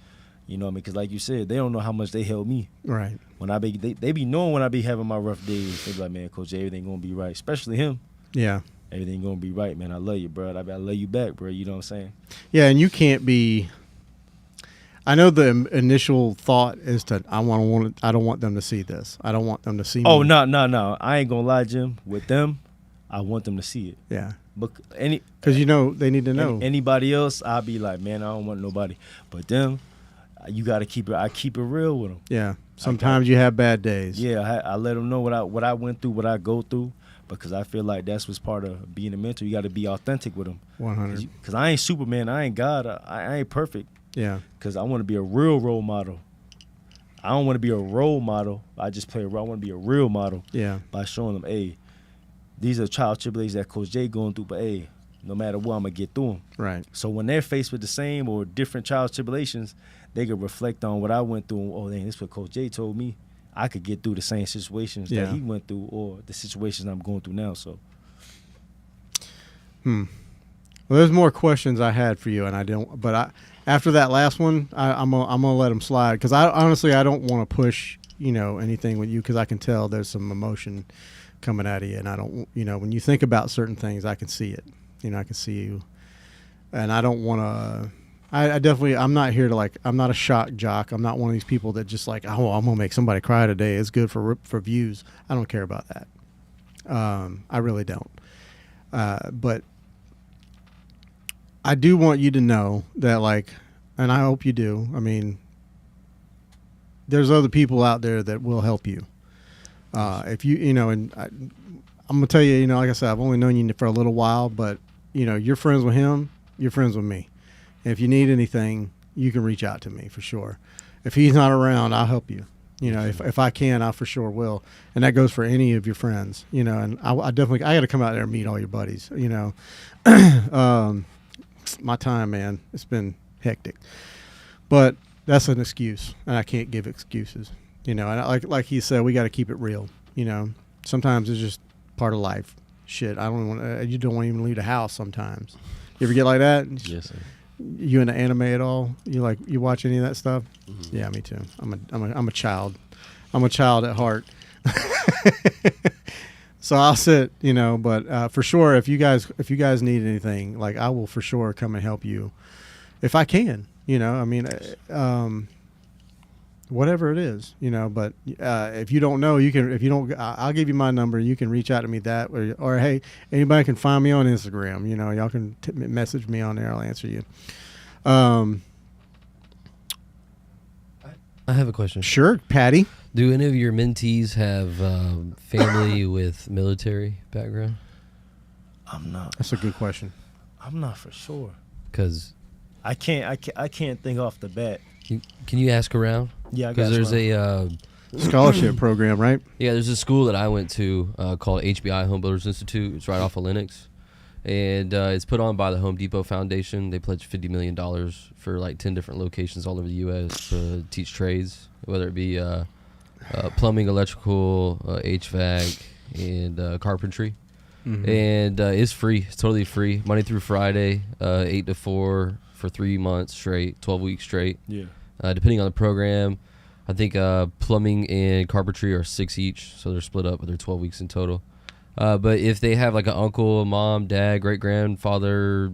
You know what I mean? Because like you said, they don't know how much they helped me. Right. When they be knowing when I be having my rough days. They be like, man, Coach J, everything going to be right. Especially him. Yeah. Everything going to be right, man. I love you, bro. I love you back, bro. You know what I'm saying? Yeah, and you can't be... I know the initial thought is to I don't want them to see this. I don't want them to see Oh me. no! I ain't gonna lie, Jim. With them, I want them to see it. Yeah. But Because they need to know. Anybody else, I'll be like, man, I don't want nobody. But them, you got to keep it. I keep it real with them. Yeah. Sometimes you have bad days. Yeah, I let them know what I went through, what I go through, because I feel like that's what's part of being a mentor. You got to be authentic with them. 100. Because I ain't Superman. I ain't God. I ain't perfect. Yeah. Because I want to be a real role model. I don't want to be a role model. I just play a role. I want to be a real model. Yeah. By showing them, hey, these are child tribulations that Coach J going through, but hey, no matter what, I'm going to get through them. Right. So when they're faced with the same or different child tribulations, they can reflect on what I went through. Oh, dang, this is what Coach J told me. I could get through the same situations that he went through or the situations I'm going through now. So. Well, there's more questions I had for you, and I don't. But after that last one, I'm gonna let them slide because I honestly don't want to push anything with you because I can tell there's some emotion coming out of you, and I don't when you think about certain things, I can see it. I can see you, and I don't want to. I definitely I'm not here to I'm not a shock jock. I'm not one of these people that just I'm gonna make somebody cry today. It's good for views. I don't care about that. I really don't. But I do want you to know that and I hope you do. I mean, there's other people out there that will help you. If and I'm gonna tell you, like I said, I've only known you for a little while, but you're friends with him, you're friends with me. And if you need anything, you can reach out to me for sure. If he's not around, I'll help you. If I can, I for sure will. And that goes for any of your friends. And I definitely got to come out there and meet all your buddies. My time, man, it's been hectic, but that's an excuse, and I can't give excuses. And like he said, we got to keep it real. Sometimes it's just part of life. Shit, I don't want. You don't want to even leave the house sometimes. You ever get like that? Yes, sir. You into anime at all? You watch any of that stuff? Mm-hmm. Yeah, me too. I'm a child. I'm a child at heart. So I'll sit, but for sure, if you guys need anything, I will for sure come and help you, if I can. Whatever it is, But if you don't know, you can. If you don't, I'll give you my number. You can reach out to me or hey, anybody can find me on Instagram. Y'all can message me on there. I'll answer you. I have a question. Sure, Patty. Do any of your mentees have family with military background? I'm not. That's a good question. I'm not for sure. Because I can't think off the bat. can you ask around? Yeah, I got because there's a scholarship program, right? Yeah, there's a school that I went to called HBI Home Builders Institute. It's right off of Lenox, and it's put on by the Home Depot Foundation. They pledged $50 million for 10 different locations all over the U.S. to teach trades, whether it be plumbing, electrical, HVAC, and carpentry. Mm-hmm. And it's free. It's totally free. Monday through Friday, 8 to 4 for 3 months straight, 12 weeks straight. Yeah. Depending on the program, I think plumbing and carpentry are 6 each, so they're split up, but they're 12 weeks in total. But if they have an uncle, a mom, dad, great grandfather,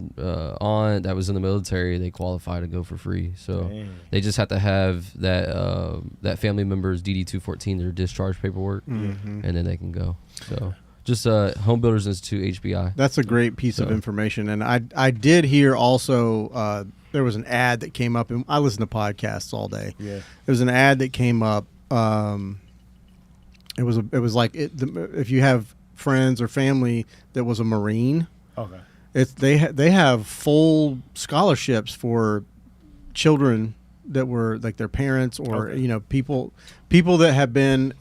aunt that was in the military, they qualify to go for free. So they just have to have that family member's DD-214, their discharge paperwork, and then they can go. So just Home Builders Institute, HBI. That's a great piece of information. And I did hear also there was an ad that came up, and I listen to podcasts all day. Yeah, there was an ad that came up. It was if you have friends or family that was a Marine. Okay. They have full scholarships for children that were their parents or people that have been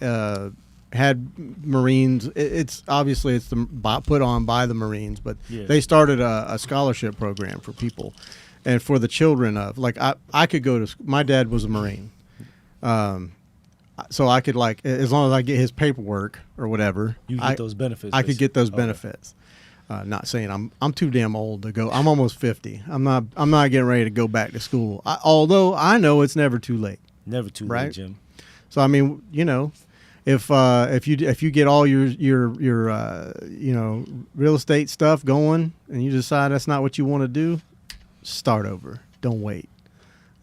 had Marines. It's obviously put on by the Marines, but they started a scholarship program for people and for the children of I could go to. My dad was a Marine. So I could as long as I get his paperwork or whatever, you get those benefits. I could get those benefits. Not saying I'm too damn old to go. I'm almost 50. I'm not getting ready to go back to school. Although I know it's never too late. Never too late, Jim. So I mean, if you get all your real estate stuff going and you decide that's not what you want to do, start over. Don't wait.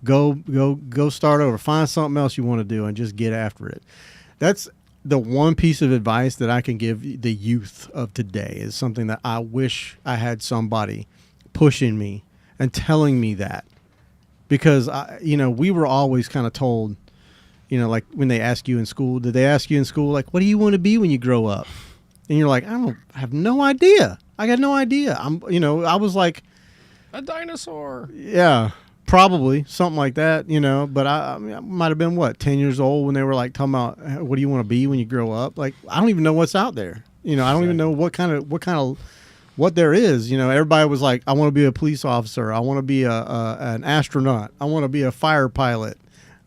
Go start over. Find something else you want to do and just get after it. That's the one piece of advice that I can give the youth of today, is something that I wish I had somebody pushing me and telling me that. Because we were always kind of told, like when they ask you in school, did they ask you in school, like, what do you want to be when you grow up? And you're like, I have no idea. I got no idea. I was like, a dinosaur. Yeah, probably something like that, but I might have been 10 years old when they were like talking about what do you want to be when you grow up? Like, I don't even know what's out there. I don't even know what there is. Everybody was like, I want to be a police officer. I want to be an astronaut. I want to be a fire pilot.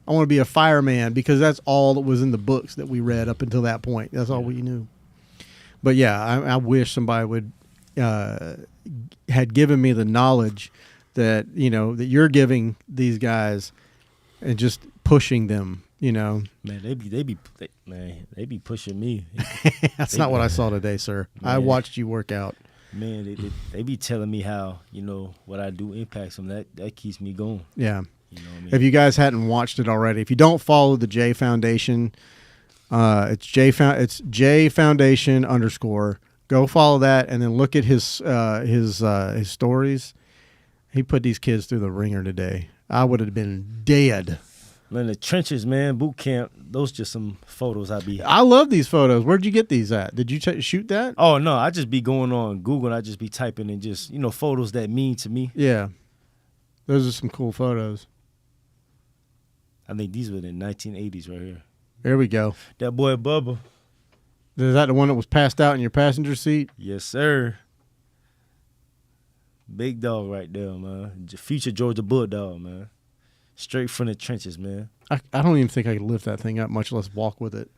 I want to be a fireman, because that's all that was in the books that we read up until that point. That's all we knew. But yeah, I wish somebody would had given me the knowledge that that you're giving these guys, and just pushing them. Man, they be pushing me. That's not what I saw today, sir. Man. I watched you work out. Man, they be telling me how what I do impacts them. That keeps me going. Yeah. What I mean? If you guys hadn't watched it already, if you don't follow the J Foundation, it's J Foundation _ Go follow that, and then look at his stories. He put these kids through the ringer today. I would have been dead. Man, the trenches, man, boot camp. Those just some photos I love these photos. Where'd you get these at? Did you shoot that? Oh no, I just be going on Google and I just be typing in just photos that mean to me. Yeah, those are some cool photos. I think these were the 1980s right here. There we go. That boy Bubba. Is that the one that was passed out in your passenger seat? Yes, sir. Big dog right there, man. Future Georgia Bulldog, man. Straight from the trenches, man. I don't even think I could lift that thing up, much less walk with it.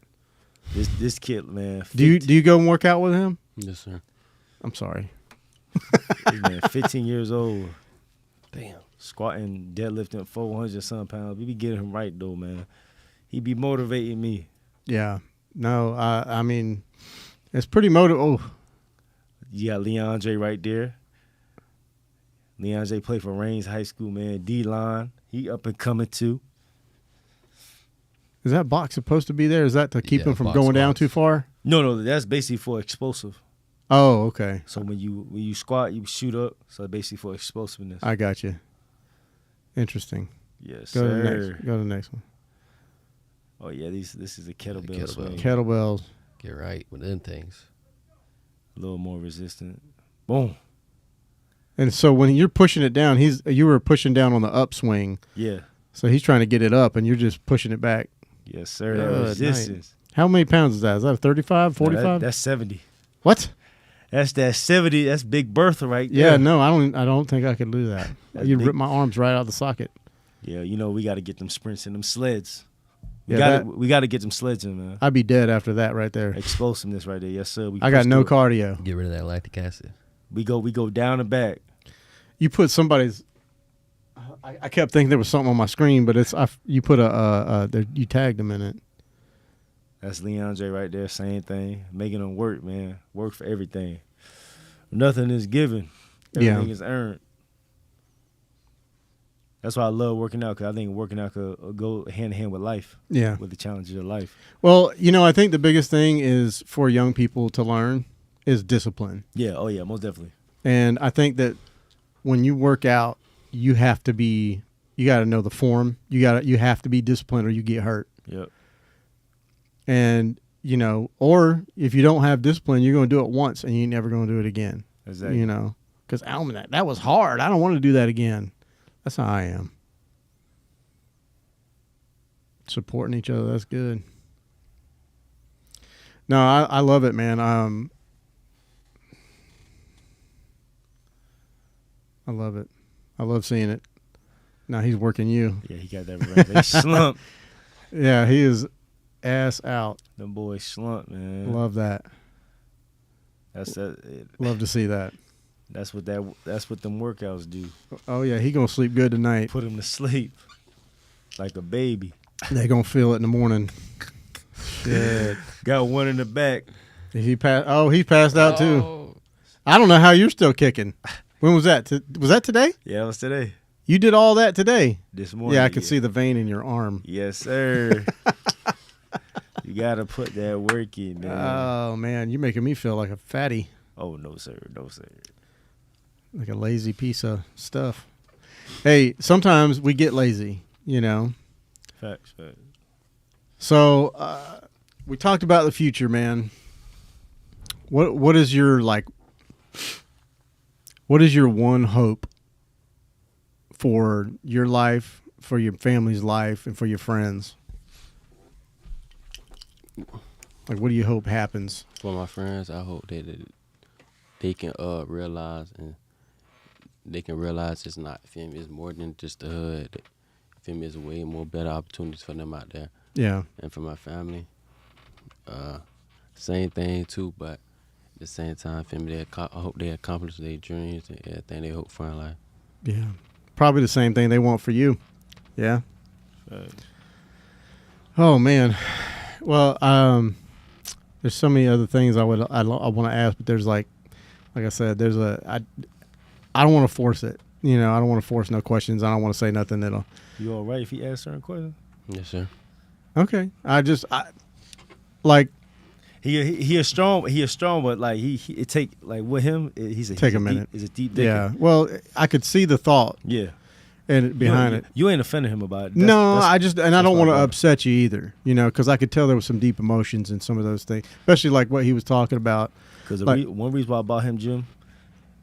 This kid, man. Do you go and work out with him? Yes, sir. I'm sorry. This man, 15 years old. Damn. Squatting, deadlifting 400-some pounds. We be getting him right, though, man. He be motivating me. Yeah. No, I mean, it's pretty motivating. Oh. You got Leandre right there. Leandre played for Raines High School, man. D-line. He up and coming, too. Is that box supposed to be there? Is that to keep him from going down too far? No, that's basically for explosive. Oh, okay. So when you squat, you shoot up. So basically for explosiveness. I got you. Interesting. Yes, Go sir. To the next one. Oh, yeah, this is a kettlebell swing. Kettlebells. Get right with them things. A little more resistant. Boom. And so when you're pushing it down, you were pushing down on the upswing. Yeah. So he's trying to get it up, and you're just pushing it back. Yes, sir. That resistance. How many pounds is that? Is that a 35, 45? No, that's 70. What? That's that 70. That's Big Bertha right there. Yeah, no, I don't think I could do that. You'd rip my arms right out of the socket. Yeah, we got to get them sprints and them sleds. We got to get them sleds in, man. I'd be dead after that right there. Explosiveness right there. Yes, sir. I got no cardio. Get rid of that lactic acid. We go down and back. You put somebody's. I kept thinking there was something on my screen, but you put you tagged them in it. That's Leandre right there. Same thing. Making them work, man. Work for everything. Nothing is given. Everything is earned. That's why I love working out, because I think working out could go hand in hand with life. Yeah. With the challenges of life. Well, I think the biggest thing is for young people to learn is discipline. Yeah. Oh, yeah. Most definitely. And I think that when you work out, you got to know the form. You have to be disciplined or you get hurt. Yep. And, or if you don't have discipline, you're going to do it once and you're never going to do it again. Exactly. Because that was hard. I don't want to do that again. That's how I am. Supporting each other, that's good. No, I love it, man. I love it. I love seeing it. Now he's working you. Yeah, he got that right. Slump. Yeah, he is ass out. Them boys slump, man. Love that. Love to see that. That's what them workouts do. Oh yeah, he gonna sleep good tonight. Put him to sleep like a baby. They gonna feel it in the morning. Yeah, got one in the back. He passed out too. I don't know how you're still kicking. When was that? Was that today? Yeah, it was today. You did all that today. This morning. Yeah, I could see the vein in your arm. Yes, sir. You gotta put that work in, man. Oh man, you're making me feel like a fatty, Oh no, sir. No, sir. like a lazy piece of stuff. Hey, sometimes we get lazy, you know. Facts. So we talked about the future, man. What is your what is your one hope for your life, for your family's life, and for your friends? Like, what do you hope happens? For my friends, I hope that they can realize it's not, feel me, it's more than just the hood. Feel me, it's way more better opportunities for them out there. Yeah. And for my family, same thing too, but at the same time, feel me, I hope they accomplish their dreams and everything they hope for in life. Yeah. Probably the same thing they want for you. Yeah. Facts. Oh man. Well, there's so many other things I want to ask, but there's like I said, I don't want to force it. You know, I don't want to force no questions. I don't want to say nothing that'll. You all right if he asks certain questions? Yes, sir. Okay. Like. He is strong, but like it take like with him, he's a minute. He's a deep thinker. Yeah. Well, I could see the thought. Yeah. And behind it. You ain't offending him about it. No, I don't want to why. upset you either, you know, because I could tell there was some deep emotions in some of those things, especially like what he was talking about. Because like, one reason why I bought him, Jim,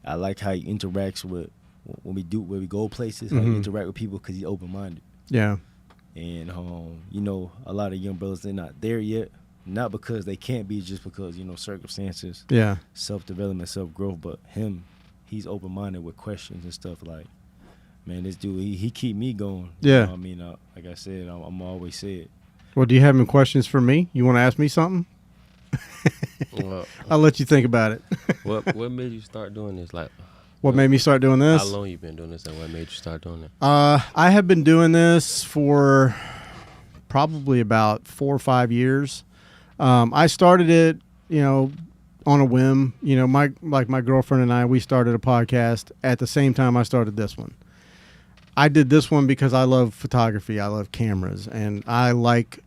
I like how he interacts with when we go places, how he interact with people because he's open minded. Yeah. And you know, a lot of young brothers, they're not there yet, not because they can't be, just because, you know, circumstances, Yeah. self development, self growth. But he's open minded with questions and stuff like. Man, this dude, he keep me going. Yeah. You know what I mean, like I said, I'm always say it. Well, do you have any questions for me? You want to ask me something? Well, I'll let you think about it. what made you start doing this? Like, What made me start doing this? how long you been doing this, and what made you start doing it? I have been doing this for probably about 4 or 5 years. I started it, you know, on a whim. You know, my girlfriend and I, we started a podcast at the same time I started this one. I did this one because I love photography. I love cameras, and I like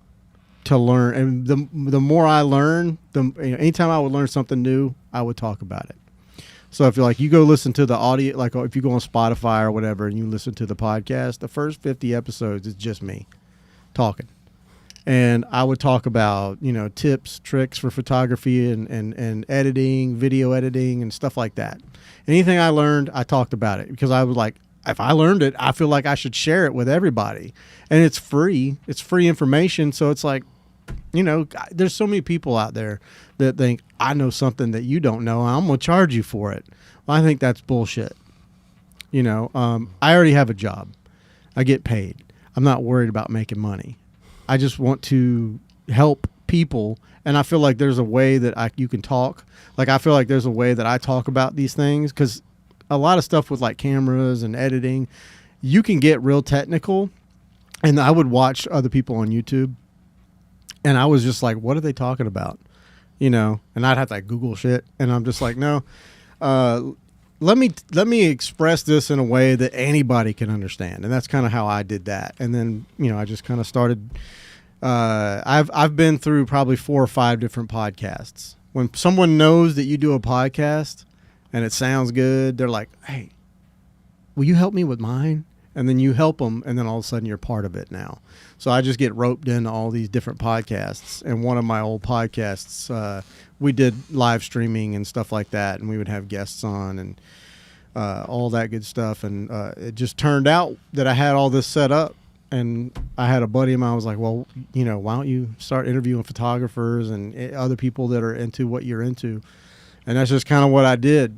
to learn. And the more I learn, anytime I would learn something new, I would talk about it. So if you go listen to the audio, like if you go on Spotify or whatever, and you listen to the podcast, the first 50 episodes is just me talking. And I would talk about, you know, tips, tricks for photography and editing, video editing, and stuff like that. Anything I learned, I talked about it because I was like, if I learned it, I feel like I should share it with everybody. And it's free. It's free information. So it's like, you know, there's so many people out there that think, I know something that you don't know, and I'm going to charge you for it. Well, I think that's bullshit. You know, I already have a job. I get paid. I'm not worried about making money. I just want to help people, and I feel like there's a way that you can talk. Like, I feel like there's a way that I talk about these things, because a lot of stuff with like cameras and editing, you can get real technical. And I would watch other people on YouTube, and I was just like, what are they talking about? You know, and I'd have to like Google shit, and I'm just like, no, let me express this in a way that anybody can understand. And that's kind of how I did that. And then, you know, I just kind of started, I've been through probably 4 or 5 different podcasts. When someone knows that you do a podcast and it sounds good, they're like, hey, will you help me with mine? And then you help them, and then all of a sudden you're part of it now. So I just get roped into all these different podcasts. And one of my old podcasts, we did live streaming and stuff like that, and we would have guests on and all that good stuff. And it just turned out that I had all this set up, and I had a buddy of mine. I was like, well, you know, why don't you start interviewing photographers and other people that are into what you're into? And that's just kind of what I did.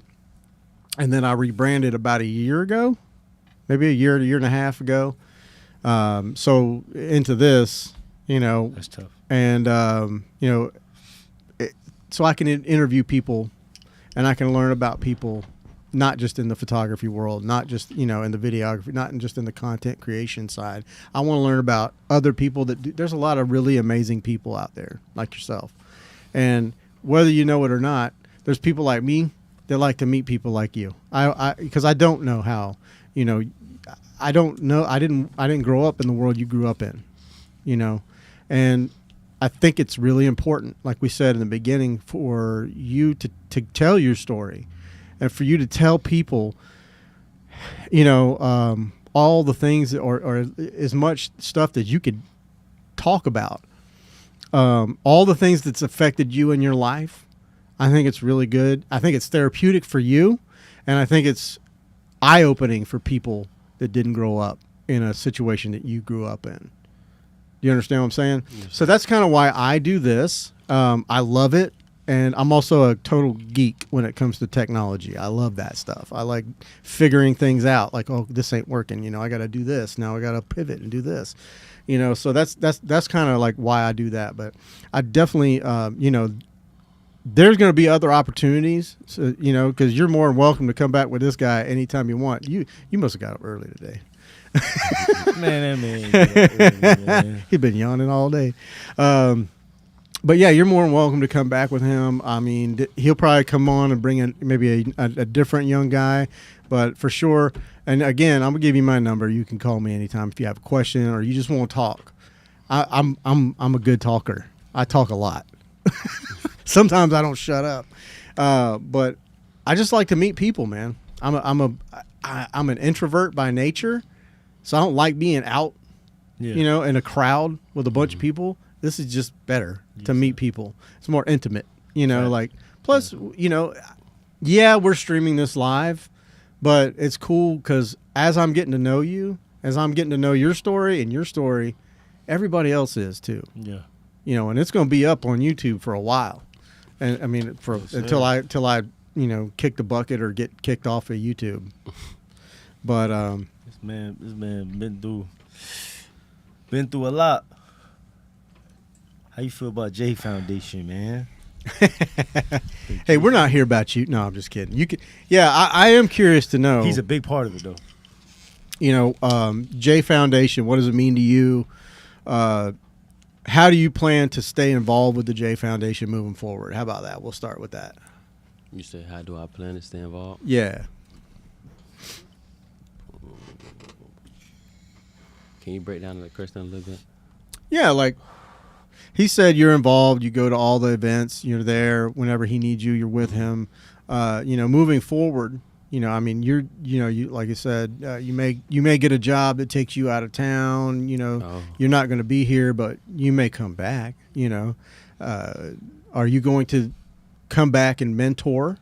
And then I rebranded about a year ago, maybe a year and a half ago. So into this, you know, That's tough. and, you know, so I can interview people, and I can learn about people, not just in the photography world, not just, you know, in the videography, not just in the content creation side. I want to learn about other people that do. There's a lot of really amazing people out there like yourself. And whether you know it or not, there's people like me that like to meet people like you. Because I don't know how You know, I don't know. I didn't grow up in the world you grew up in, you know, and I think it's really important, like we said in the beginning, for you to tell your story, and for you to tell people, you know, all the things or as much stuff that you could talk about, all the things that's affected you in your life. I think it's really good. I think it's therapeutic for you, and I think it's eye-opening for people that didn't grow up in a situation that you grew up in. Do you understand what I'm saying? Yes. So that's kind of why I do this. I love it, and I'm also a total geek when it comes to technology. I love that stuff. I like figuring things out, like, oh, this ain't working. You know, I got to do this. Now I got to pivot and do this. You know, so that's kind of like why I do that. But I definitely, you know, there's going to be other opportunities, so, you know, because you're more than welcome to come back with this guy anytime you want. You must have got up early today. man. He's been yawning all day. But yeah, you're more than welcome to come back with him. I mean, he'll probably come on and bring in maybe a different young guy, but for sure. And again, I'm gonna give you my number. You can call me anytime if you have a question or you just want to talk. I'm a good talker. I talk a lot. Sometimes I don't shut up, but I just like to meet people, man. I'm an introvert by nature, so I don't like being out, you know, in a crowd with a bunch of people. This is just better to meet people. It's more intimate, you know. Like plus, you know, yeah, we're streaming this live, but it's cool because as I'm getting to know you, as I'm getting to know your story and your story, everybody else is too. Yeah, you know, and it's going to be up on YouTube for a while. And I mean, until I you know, kick the bucket or get kicked off of YouTube. But this man been through a lot. How you feel about J Foundation, man? Hey, we're not here about you. No, I'm just kidding. You can, yeah, I am curious to know. He's a big part of it, though. You know, J Foundation. What does it mean to you? How do you plan to stay involved with the J Foundation moving forward? How about that? We'll start with that. You say, how do I plan to stay involved? Yeah. Can you break down the question a little bit? Yeah, like he said, you're involved. You go to all the events. You're there whenever he needs you. You're with him. You know, moving forward. You know, I mean, you like I said, you may get a job that takes you out of town. You know, You're not going to be here, but you may come back. You know, are you going to come back and mentor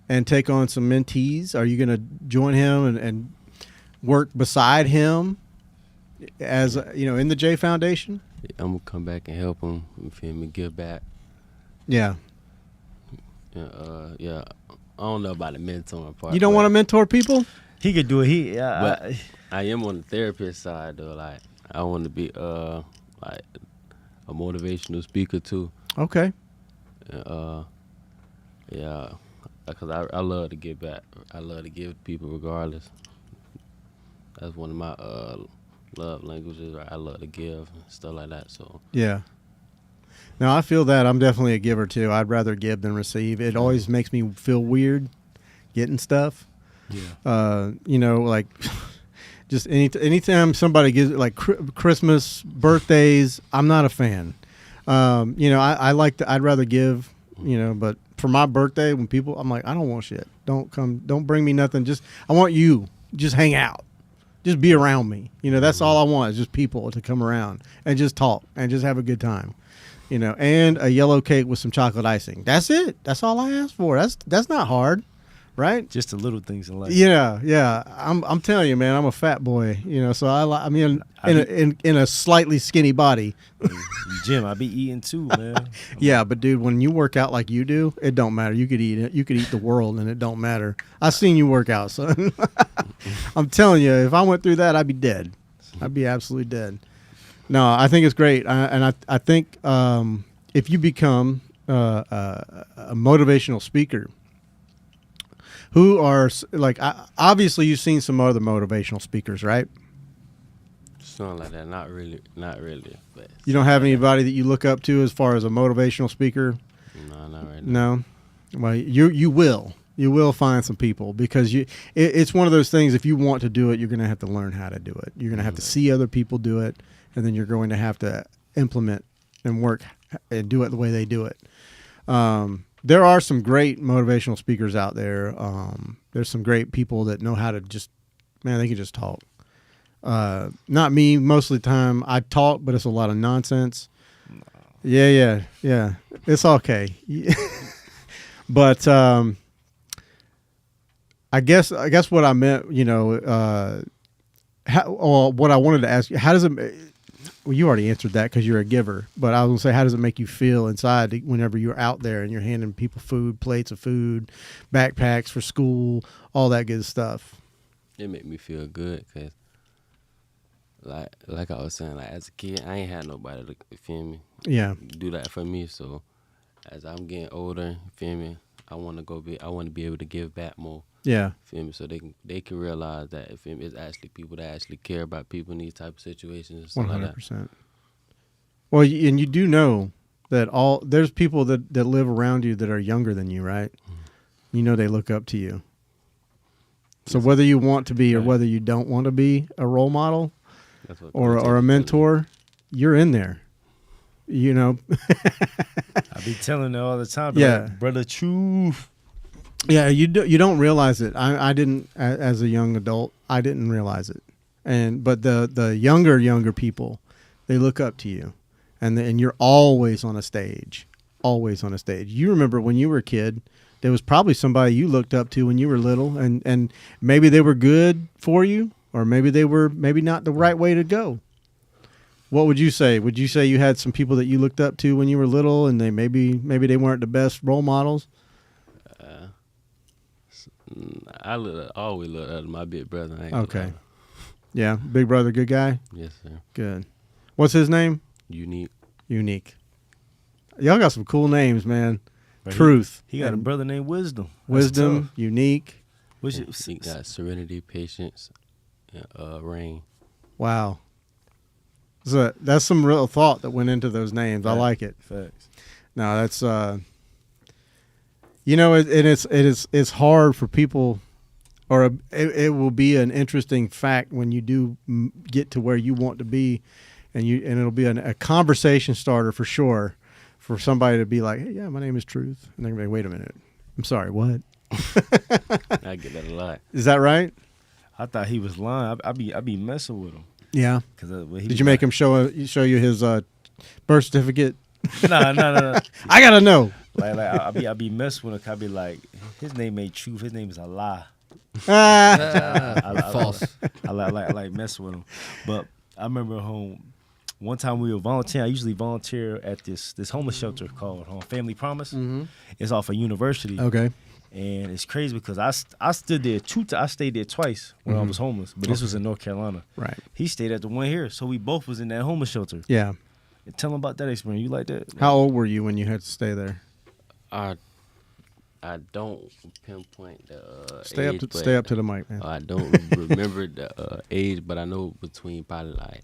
and take on some mentees? Are you going to join him and work beside him as you know in the J Foundation? I'm gonna come back and help him. You feel me? Give back. Yeah. Yeah. I don't know about the mentoring part. You don't want to mentor people? He could do it. But I am on the therapist side though. Like I want to be like a motivational speaker too. Okay. Yeah, because I love to give back. I love to give people regardless. That's one of my love languages. Right? I love to give and stuff like that. So yeah. No, I feel that. I'm definitely a giver too. I'd rather give than receive. It always makes me feel weird getting stuff. Yeah. You know, like just anytime somebody gives like Christmas, birthdays, I'm not a fan. You know, I like to. I'd rather give. You know, but for my birthday, when people, I'm like, I don't want shit. Don't come. Don't bring me nothing. Just I want you. Just hang out. Just be around me. You know, that's all I want is just people to come around and just talk and just have a good time. You know, and a yellow cake with some chocolate icing. That's it. That's all I ask for. That's not hard, right? Just the little things in life. Yeah. I'm telling you, man. I'm a fat boy. You know, so I mean, in a slightly skinny body. Jim, I be eating too, man. Yeah, but dude, when you work out like you do, it don't matter. You could eat it. You could eat the world, and it don't matter. I seen you work out, son. I'm telling you, if I went through that, I'd be dead. I'd be absolutely dead. No, I think it's great, and I think if you become a motivational speaker, who are like obviously you've seen some other motivational speakers, right? Something like that. Not really. But you don't have anybody that you look up to as far as a motivational speaker? No, not right now. No. Well, you will. You will find some people because it's one of those things. If you want to do it, you're going to have to learn how to do it. You're going to have to see other people do it, and then you're going to have to implement and work and do it the way they do it. There are some great motivational speakers out there. There's some great people that know how to they can just talk. Not me. Most of the time I talk, but it's a lot of nonsense. Yeah. It's okay. But I guess what I meant, what I wanted to ask you, how does it? Well, you already answered that because you're a giver. But I was gonna say, how does it make you feel inside whenever you're out there and you're handing people food, plates of food, backpacks for school, all that good stuff? It made me feel good because, like I was saying, like as a kid, I ain't had nobody to feel me. Yeah. Do that for me. So as I'm getting older, feel me, I want to be able to give back more. Yeah. Feel me? So they can realize that feel me, it's actually people that actually care about people in these type of situations and stuff 100%. like that. Well, and you do know that there's people that live around you that are younger than you, right? You know they look up to you. So whether you want to be or whether you don't want to be a role model or a mentor, you're in there. You know. I be telling them all the time. Yeah, like, brother, truth. Yeah, you don't realize it. I didn't as a young adult. I didn't realize it, but the younger people, they look up to you, and you're always on a stage, always on a stage. You remember when you were a kid, there was probably somebody you looked up to when you were little, and maybe they were good for you, or maybe they were maybe not the right way to go. What would you say? Would you say you had some people that you looked up to when you were little, and they maybe they weren't the best role models? I always look at my big brother. Okay. Yeah, big brother, good guy? Yes, sir. Good. What's his name? Unique. Y'all got some cool names, man. But Truth. He got a brother named Wisdom. Wisdom, Unique. He got Serenity, Patience, and Rain. Wow. So that's some real thought that went into those names. I like it. Facts. No, that's it's hard for people, or it will be an interesting fact when you do get to where you want to be, and it'll be a conversation starter for sure, for somebody to be like, hey, yeah, my name is Truth, and they're gonna be, wait a minute, I'm sorry, what? I get that a lot. Is that right? I thought he was lying. I be messing with him. Yeah. Did you make him show you his birth certificate? No. I gotta know. Like I be messing with him. I be like, his name ain't Truth. His name is Allah. False. I like messing with him. But I remember one time we were volunteering. I usually volunteer at this homeless shelter called Family Promise. Mm-hmm. It's off a university. Okay. And it's crazy because I stood there I stayed there twice when I was homeless, but this was in North Carolina. Right. He stayed at the one here, so we both was in that homeless shelter. Yeah. And tell him about that experience. You like that? How old were you when you had to stay there? I don't pinpoint the stay age. Stay up to the mic, man. I don't remember the age, but I know between probably like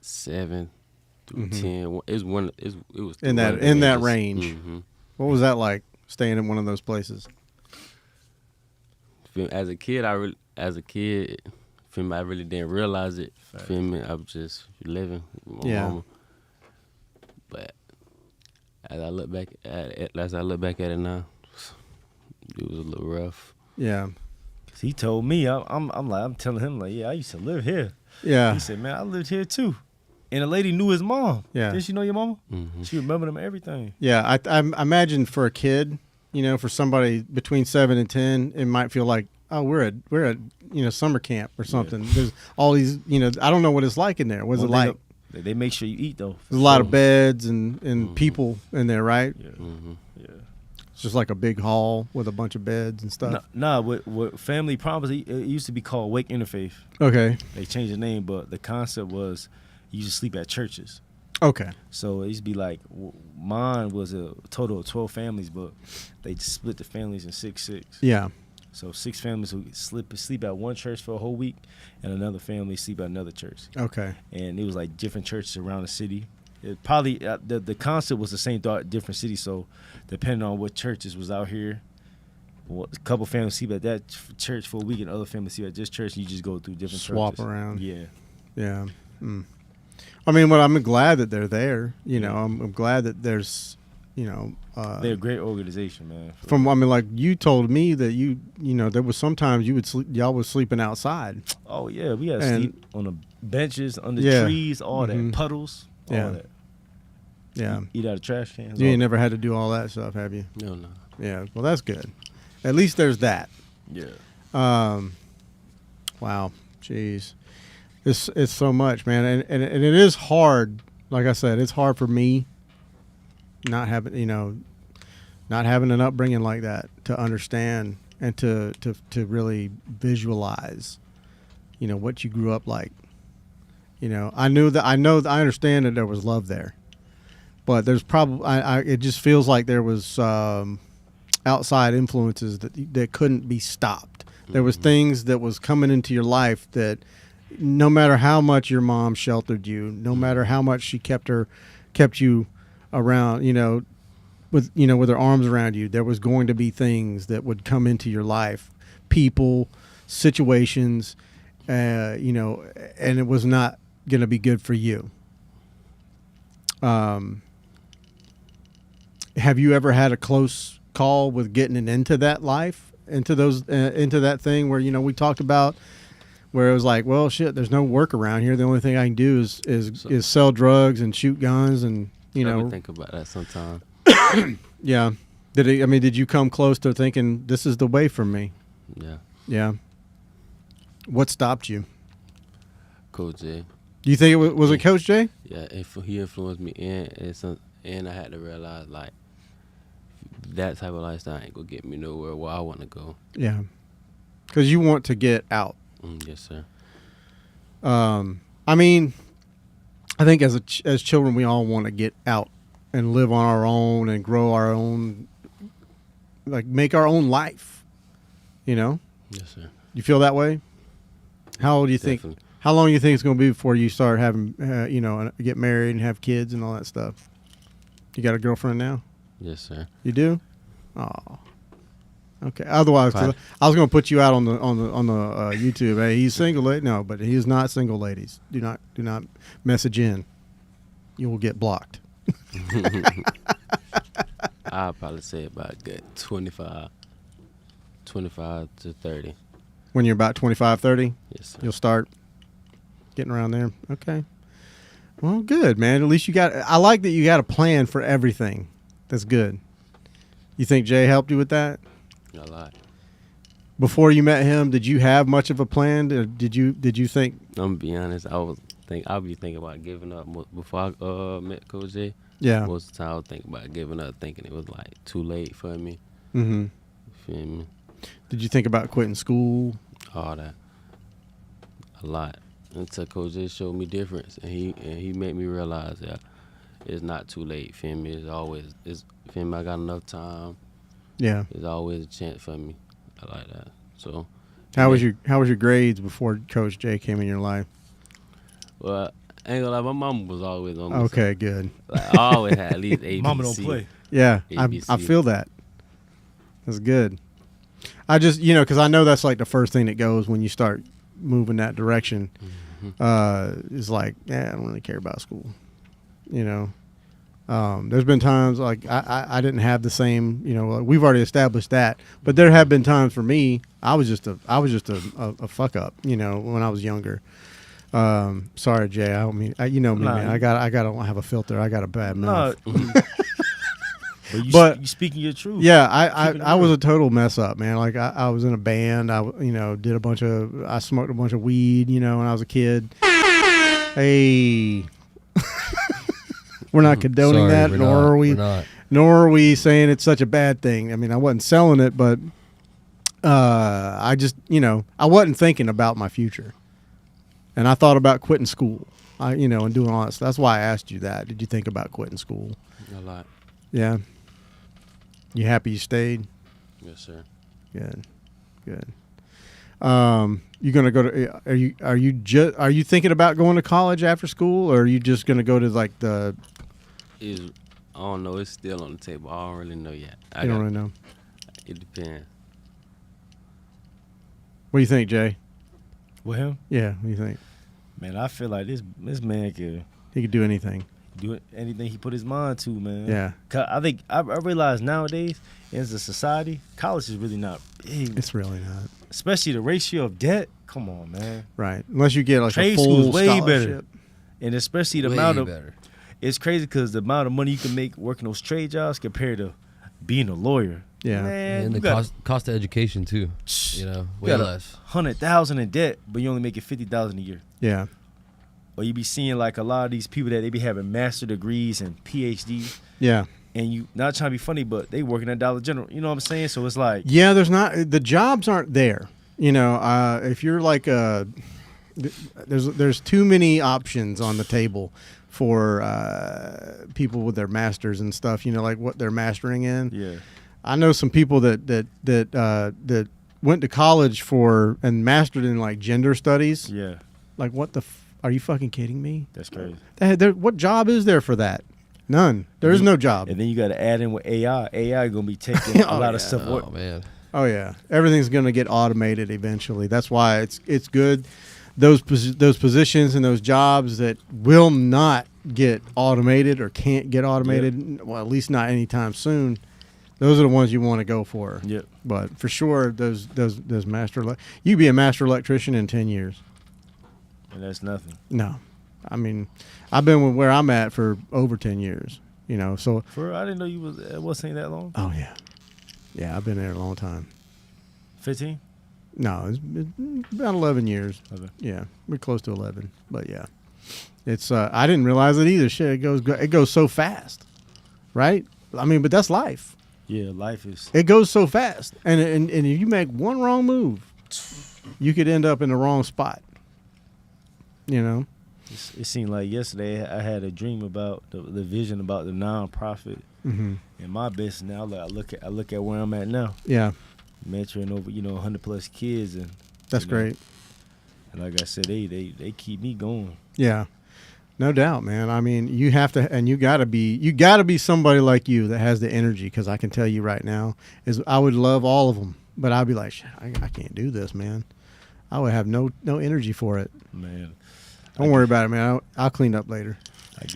7 through 10. It was in that range. Mm-hmm. What was that like, staying in one of those places? As a kid, I really didn't realize it. Feel me? I was just living with my mama. But as I look back at it now, it was a little rough. Yeah. Cause he told me, I'm telling him like, yeah, I used to live here. Yeah. He said, man, I lived here too. And the lady knew his mom. Yeah. Did she know your mama? Mm-hmm. She remembered him everything. Yeah. I imagine for a kid, for somebody between 7 and 10, it might feel like, oh, we're at summer camp or something. Yeah. There's all these, I don't know what it's like in there. What's it like? They make sure you eat though. There's a lot of beds and people in there, right? Yeah. Mm-hmm. Yeah. It's just like a big hall with a bunch of beds and stuff. Nah, what Family Promise, it used to be called Wake Interfaith. Okay. They changed the name, but the concept was you used to sleep at churches. Okay. So it used to be like, mine was a total of 12 families, but they split the families in 6. Yeah. So 6 families would sleep at one church for a whole week, and another family sleep at another church. Okay. And it was like different churches around the city. It probably the concept was the same throughout different cities. So depending on what churches was out here, a couple families sleep at that church for a week, and other families sleep at this church. And you just go through different Swap churches. around. Yeah. Yeah. I mean, I'm glad that they're there. You know, I'm glad that there's, you know, they're a great organization, man. I mean, like you told me that you know, there was sometimes y'all was sleeping outside. Oh yeah, we had sleep on the benches, under Yeah. trees, all that, puddles, all Yeah. that. Yeah. Eat out of trash cans. You all ain't never had to do all that stuff, have you? No. Yeah. Well, that's good. At least there's that. Yeah. Wow. Jeez. It's so much, man, and it is hard. Like I said, it's hard for me not having an upbringing like that to understand and to really visualize, you know, what you grew up like. You know, I understand that there was love there, but there's probably it just feels like there was outside influences that couldn't be stopped. There was things that was coming into your life that, no matter how much your mom sheltered you, no matter how much she kept you around, you know, with her arms around you, there was going to be things that would come into your life, people, situations, you know, and it was not going to be good for you. Have you ever had a close call with getting into that life, into that thing where, you know, we talked about, where it was like, well, shit, there's no work around here. The only thing I can do is sell drugs and shoot guns, and I would think about that sometime. Yeah. Did you come close to thinking this is the way for me? Yeah. Yeah. What stopped you? Coach J. Do you think it was it Coach J? Yeah, he influenced me, and I had to realize, like, that type of lifestyle ain't gonna get me nowhere where I want to go. Yeah. Because you want to get out. Yes, sir. I mean, I think as children, we all want to get out and live on our own and grow our own, like make our own life. You know? Yes, sir. You feel that way? How old do you think? Definitely. How long do you think it's going to be before you start having, you know, get married and have kids and all that stuff? You got a girlfriend now? Yes, sir. You do? Oh. Okay. Otherwise, 'cause I was going to put you out on the YouTube. Hey, he's single. No, but he is not single, ladies. Do not message in. You will get blocked. I'll probably say about a good 25 to 30. When you're about 25, 30, Yes, sir. you'll start getting around there. Okay. Well, good, man. At least I like that you got a plan for everything. That's good. You think Jay helped you with that? A lot. Before you met him, did you have much of a plan? Did you think? I'm gonna be honest. I'll be thinking about giving up before I met Coach J. Yeah. Most of the time, I was thinking about giving up, thinking it was like too late for me. Mm-hmm. You feel me? Did you think about quitting school? All that. A lot. Until Coach J showed me difference, and he made me realize that it's not too late. Feel me? Feel me? I got enough time. Yeah. There's always a chance for me. I like that. So. How was your grades before Coach J came in your life? Well, I ain't gonna lie, my mom was always on me. Okay, good. Like, I always had at least A, B, Mama don't C. play. Yeah, ABC. I feel that. That's good. I just, you know, because I know that's like the first thing that goes when you start moving that direction. Is like, yeah, I don't really care about school. You know, there's been times like I didn't have the same. You know, we've already established that, but there have been times for me I was just a fuck up. You know, when I was younger. Sorry, Jay. I don't mean you know me, man. I don't have a filter. I got a bad mouth. But you speaking your truth. Yeah, I was a total mess up, man. Like I was in a band. I smoked a bunch of weed, you know, when I was a kid. Hey, we're not condoning that, nor are we saying it's such a bad thing. I mean, I wasn't selling it, but I just, you know, I wasn't thinking about my future, and I thought about quitting school. And doing all that stuff. That's why I asked you that. Did you think about quitting school? A lot. Yeah. You happy you stayed? Yes, sir. Good. You gonna go to? Are you thinking about going to college after school, or are you just gonna go to like the? I don't know. It's still on the table. I don't really know yet. I don't really know. It depends. What do you think, Jay? With him, Yeah, what do you think? man, I feel like this man could He could do anything. do anything he put his mind to, man. Yeah, 'Cause I think I realize nowadays as a society, college is really not big, it's really not especially the ratio of debt. Come on, man, right unless you get like Trade a full school's way better. scholarship. and especially the Way amount of better. it's crazy because the amount of money you can make working those trade jobs compared to being a lawyer. Yeah, Man, And you the got cost of education too. You know, way got less. 100,000 in debt, but you only making 50,000 a year. yeah, Or you be seeing like a lot of these people that they be having master degrees and PhDs, yeah. and you not trying to be funny, but they working at Dollar General. You know what I'm saying? So it's like, Yeah, the jobs aren't there. You know, if you're like there's too many options on the table for people with their masters and stuff. You know, like what they're mastering in. yeah, I know some people that went to college for and mastered in like gender studies. yeah, Like, what the? Are you fucking kidding me? that's crazy. What job is there for that? None. There is no job. And then you got to add in with AI. AI gonna be taking a Oh, lot of yeah. stuff. Oh man. Oh yeah, everything's going to get automated eventually. That's why it's good. Those positions and those jobs that will not get automated or can't get automated, well, at least not anytime soon. Those are the ones you want to go for. Yep. But for sure, those you'd be a master electrician in 10 years. And that's nothing. No, I mean, I've been where I'm at for over 10 years. You know, so I didn't know you wasn't that long. oh yeah, I've been there a long time. 15. No, it's about 11 years. Okay. Yeah, we're close to 11. But yeah, it's I didn't realize it either. Shit, it goes so fast, right? I mean, but that's life. Yeah, life is. It goes so fast, and if you make one wrong move, you could end up in the wrong spot. You know. It seemed like yesterday I had a dream about the vision about the nonprofit Mm-hmm. and my business. Now I look at where I'm at now, Yeah, mentoring over 100 plus kids, and that's you know, great. And like I said, they keep me going. Yeah, no doubt, man. I mean, you have to, and you gotta be somebody like you that has the energy. Because I can tell you right now, I would love all of them, but I'd be like, shit, I can't do this, man. I would have no energy for it. Man, Don't worry about it, man. I'll clean up later. I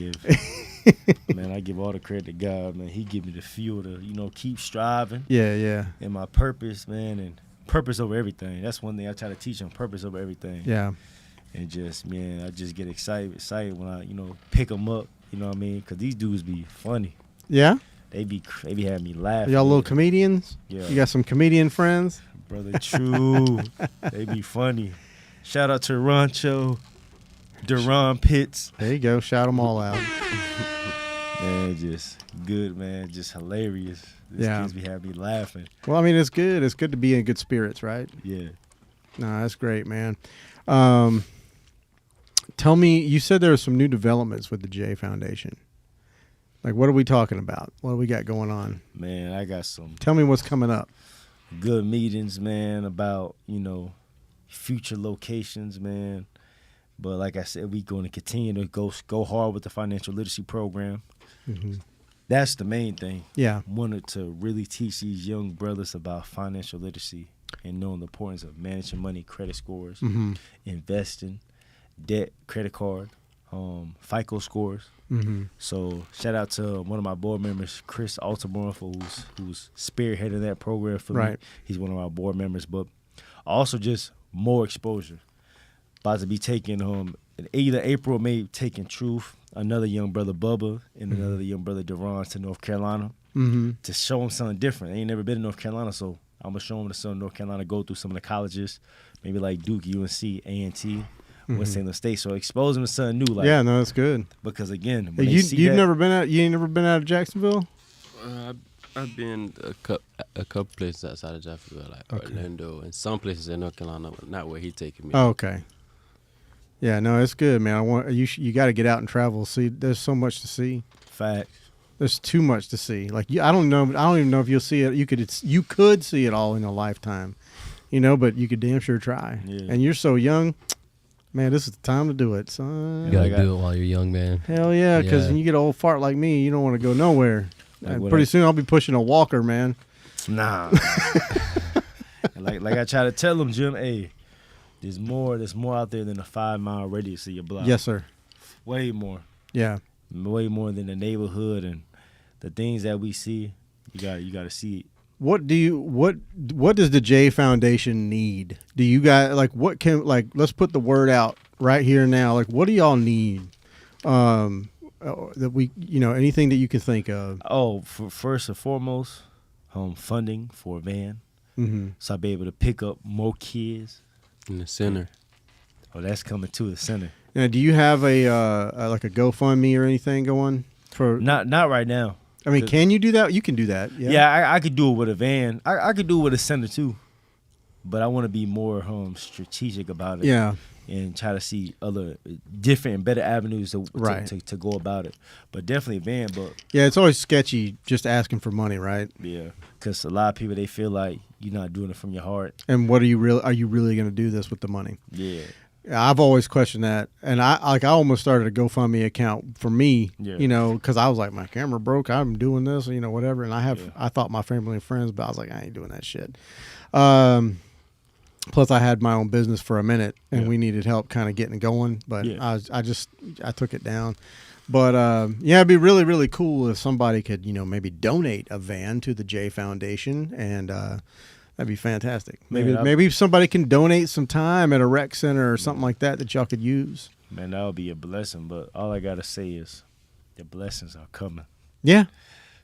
give all the credit to God, man. He give me the fuel to keep striving. Yeah. And my purpose, man, and purpose over everything. That's one thing I try to teach them: purpose over everything. Yeah. And just, man, I just get excited when I pick them up. You know what I mean? Because these dudes be funny. Yeah? They be having me laugh. Y'all little comedians? Yeah. You got some comedian friends? Brother, true. They be funny. Shout out to Rancho, Duran Pitts. There you go. Shout them all out. Man, just good, man. Just hilarious. These kids be having me laughing. Well, I mean, it's good. It's good to be in good spirits, right? Yeah. No, that's great, man. Tell me, you said there were some new developments with the J Foundation. Like, what are we talking about? What do we got going on? Man, I got some Tell me what's coming up. good meetings, man, about, future locations, man. But like I said, we going to continue to go hard with the financial literacy program. Mm-hmm. That's the main thing. Yeah. Wanted to really teach these young brothers about financial literacy and knowing the importance of managing money, credit scores, Mm-hmm. investing, debt, credit card, FICO scores. Mm-hmm. So shout out to one of my board members, Chris Altamore, who's spearheading that program for me. Right. He's one of our board members, but also just more exposure. About to be taking in either April or May, taking Truth, another young brother Bubba, and another young brother Duran to North Carolina Mm-hmm. to show them something different. They ain't never been to North Carolina, so I'm gonna show them to some North Carolina, go through some of the colleges, maybe like Duke, UNC, A&T, or St. Louis State. So expose them to something new, like Yeah, no, that's good. because again, Hey, when they see you that, ain't never been out of Jacksonville? I've been a couple places outside of Jacksonville, like Okay. Orlando, and some places in North Carolina, but not where he taking me. Oh, okay. Yeah, no, it's good, man. You got to get out and travel. See, there's so much to see. fact, There's too much to see. Like I don't even know if you'll see it. You could see it all in a lifetime. but you could damn sure try. Yeah. And you're so young. Man, this is the time to do it, son. You gotta do it while you're young, man. Hell yeah, because when you get an old fart like me, you don't want to go nowhere. And pretty soon I'll be pushing a walker, man. Nah. like I try to tell them, Jim, hey, there's more out there than a 5-mile radius of your block. Yes, sir. Way more. Yeah. Way more than the neighborhood and the things that we see. You got to see it. What does the J Foundation need? Do you guys let's put the word out right here now. Like, what do y'all need? That we, anything that you can think of. Oh, for first and foremost, funding for a van. Mm-hmm. So I'll be able to pick up more kids. In the center. Oh, that's coming to the center. Now, do you have a GoFundMe or anything going for? Not right now. I mean, can you do that? You can do that. Yeah, I could do it with a van. I could do it with a center too, but I want to be more strategic about it. Yeah, and try to see other different and better avenues to go about it. But definitely a van. But yeah, it's always sketchy just asking for money, right? Yeah, because a lot of people, they feel like you're not doing it from your heart. And what are you really going to do this with the money? Yeah. I've always questioned that, and I almost started a GoFundMe account for me, because I was like, my camera broke, I'm doing this, whatever, and I thought my family and friends, but I was like, I ain't doing that shit. Plus, I had my own business for a minute, and we needed help kind of getting going, but I took it down. But it'd be really, really cool if somebody could, maybe donate a van to the J Foundation, and that'd be fantastic. Maybe if somebody can donate some time at a rec center or something like that y'all could use. Man, that would be a blessing. But all I gotta say is, the blessings are coming. Yeah.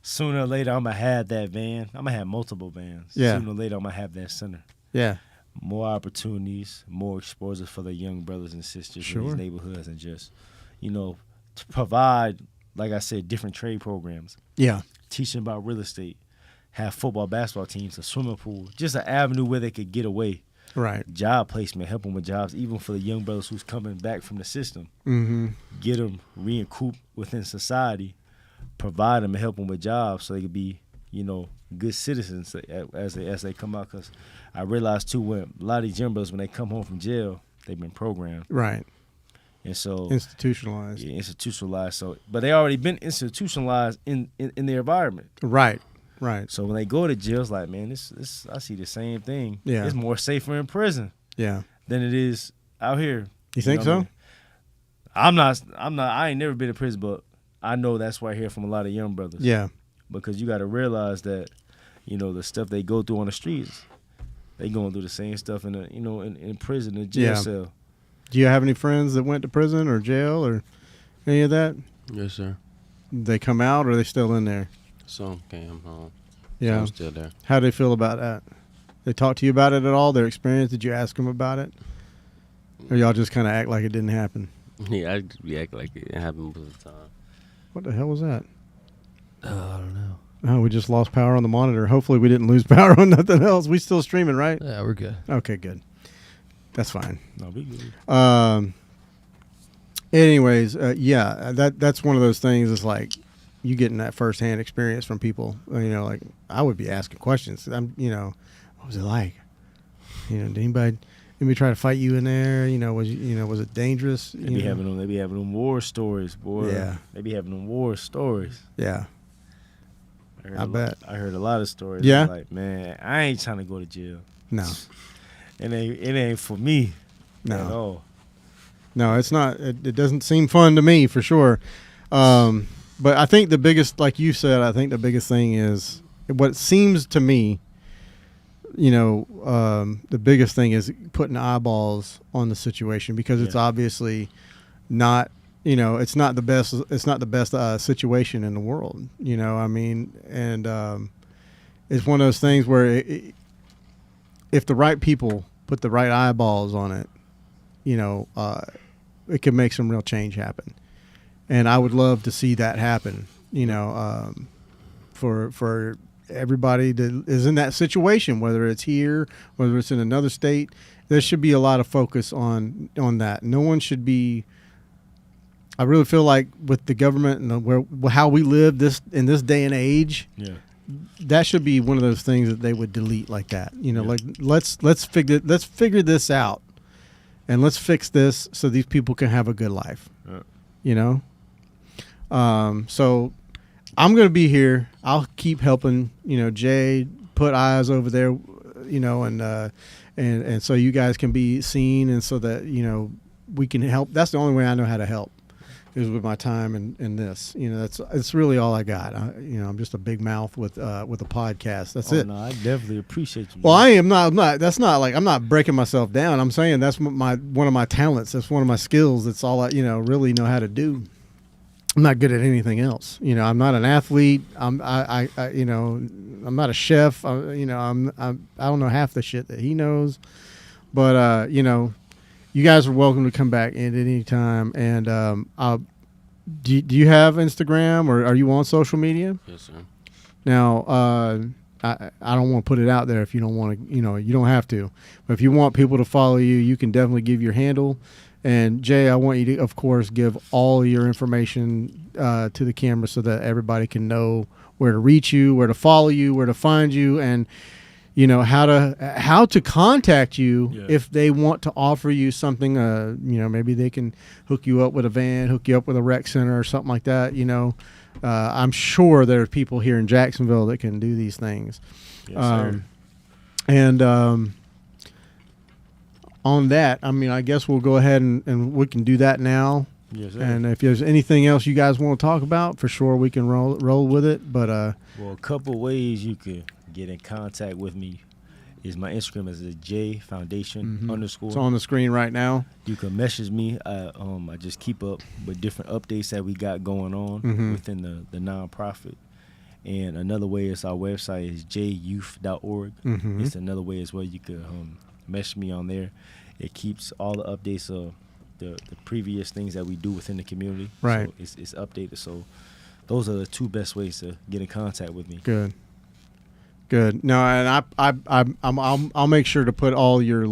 Sooner or later, I'm gonna have that van. I'm gonna have multiple vans. Yeah. Sooner or later, I'm gonna have that center. Yeah. More opportunities, more exposure for the young brothers and sisters in these neighborhoods, and just, to provide, like I said, different trade programs. Yeah. Teaching about real estate. Have football, basketball teams, a swimming pool, just an avenue where they could get away. Right. Job placement, help them with jobs, even for the young brothers who's coming back from the system. Mm-hmm. Get them re-incoop within society, provide them and help them with jobs so they could be, good citizens as they come out. Because I realized, too, when a lot of these young brothers, when they come home from jail, they've been programmed. Right. And so institutionalized. Yeah, institutionalized. So, but they already been institutionalized in their environment. Right. Right. So when they go to jail, it's like, man, this I see the same thing. Yeah. It's more safer in prison. Yeah. Than it is out here. You think so? I mean? I'm not. I ain't never been in prison, but I know that's why I hear from a lot of young brothers. Yeah. Because you got to realize that, the stuff they go through on the streets, they going through the same stuff in in prison, in jail cell. Do you have any friends that went to prison or jail or any of that? Yes, sir. They come out or are they still in there? Some came home. Yeah. Some still there. How do they feel about that? They talk to you about it at all? Their experience? Did you ask them about it? Or y'all just kind of act like it didn't happen? Yeah, I just act like it happened most of the time. What the hell was that? I don't know. Oh, we just lost power on the monitor. Hopefully we didn't lose power on nothing else. We still streaming, right? Yeah, we're good. Okay, good. That's fine. No, we good. Anyways, that's one of those things. It's like you getting that firsthand experience from people. Like I would be asking questions. What was it like? Did anybody try to fight you in there? Was it dangerous? They be having them war stories, boy. Yeah. They be having them war stories. Yeah. I bet. I heard a lot of stories. Yeah. Like, man, I ain't trying to go to jail. No. It ain't for me. No. At all. No, it's not. It doesn't seem fun to me for sure. But I think the biggest, like you said, the biggest thing is what seems to me. The biggest thing is putting eyeballs on the situation because it's obviously not. It's not the best. It's not the best situation in the world. And it's one of those things where if the right people put the right eyeballs on it, it can make some real change happen. And I would love to see that happen. For everybody that is in that situation, whether it's here, whether it's in another state, there should be a lot of focus on that. No one should be. I really feel like with the government and how we live in this day and age, that should be one of those things that they would delete like that. You know, like let's figure this out, and let's fix this so these people can have a good life. You know, so I'm gonna be here. I'll keep helping. You know, Jay put eyes over there. You know, and so you guys can be seen, and so that we can help. That's the only way I know how to help. Is with my time and this, it's really all I got. I'm just a big mouth with a podcast. That's it. No, I definitely appreciate you. Well, I am not. I'm not. That's not like I'm not breaking myself down. I'm saying that's one of my talents. That's one of my skills. That's all I really know how to do. I'm not good at anything else. I'm not an athlete. I'm not a chef. I don't know half the shit that he knows. But you guys are welcome to come back at any time. And do you have Instagram or are you on social media? Yes, sir. Now, I don't want to put it out there if you don't want to. You don't have to. But if you want people to follow you, you can definitely give your handle. And Jay, I want you to, of course, give all your information to the camera so that everybody can know where to reach you, where to follow you, where to find you, and how to contact you if they want to offer you something. Maybe they can hook you up with a van, hook you up with a rec center or something like that. I'm sure there are people here in Jacksonville that can do these things. Yes, sir. And on that, I guess we'll go ahead and we can do that now. Yes, sir. And if there's anything else you guys want to talk about, for sure we can roll with it. But well, a couple ways you could get in contact with me is my Instagram is J Foundation _ It's on the screen right now. You can message me. I just keep up with different updates that we got going on within the nonprofit. And another way is our website is jyouth.org. It's another way as well. You could message me on there. It keeps all the updates of the previous things that we do within the community. Right. So it's updated. So those are the two best ways to get in contact with me. Good. No, and I'll make sure to put all your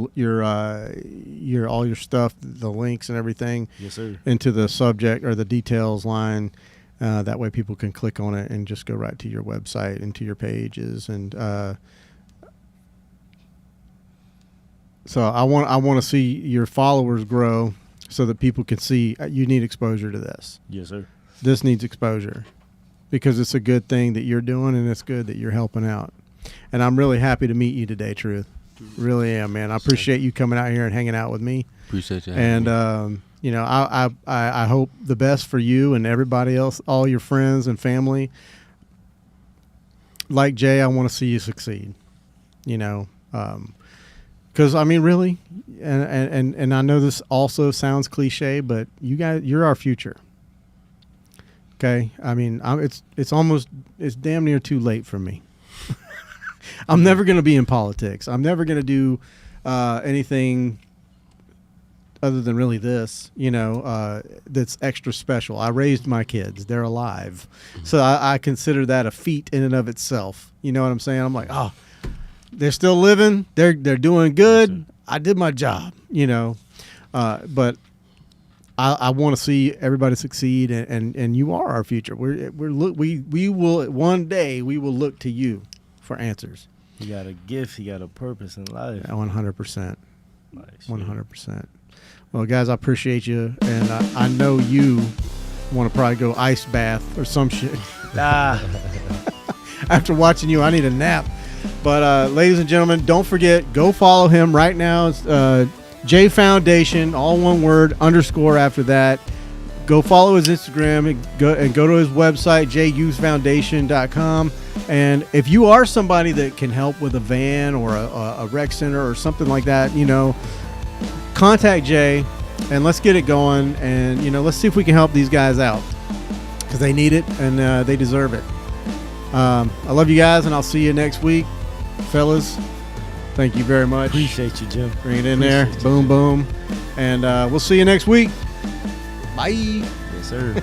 all your stuff, the links and everything, yes, sir, into the subject or the details line. That way, people can click on it and just go right to your website and to your pages. And so I want to see your followers grow so that people can see you need exposure to this. Yes, sir. This needs exposure because it's a good thing that you're doing, and it's good that you're helping out. And I'm really happy to meet you today, Truth. Really am, man. I appreciate you coming out here and hanging out with me. Appreciate you. And I hope the best for you and everybody else, all your friends and family. Like Jay, I want to see you succeed. Because really, and I know this also sounds cliche, but you're our future. Okay, it's damn near too late for me. I'm never going to be in politics. I'm never going to do anything other than really this, that's extra special. I raised my kids. They're alive. So I consider that a feat in and of itself. You know what I'm saying? I'm like, oh, they're still living. They're doing good. I did my job, but I want to see everybody succeed, and you are our future. We will one day we will look to you for answers. You got a gift. You got a purpose in life. 100%. Nice. 100%. Well, guys, I appreciate you, and I know you want to probably go ice bath or some shit. After watching you, I need a nap. But ladies and gentlemen, don't forget, go follow him right now. It's J Foundation, all one word, _ after that. Go follow his Instagram and go to his website, jyouthfoundation.com. And if you are somebody that can help with a van or a rec center or something like that, contact Jay and let's get it going. And, let's see if we can help these guys out because they need it and they deserve it. I love you guys, and I'll see you next week. Fellas, thank you very much. Appreciate you, Jim. Bring it in there. Boom, boom. And we'll see you next week. Bye. Yes, sir.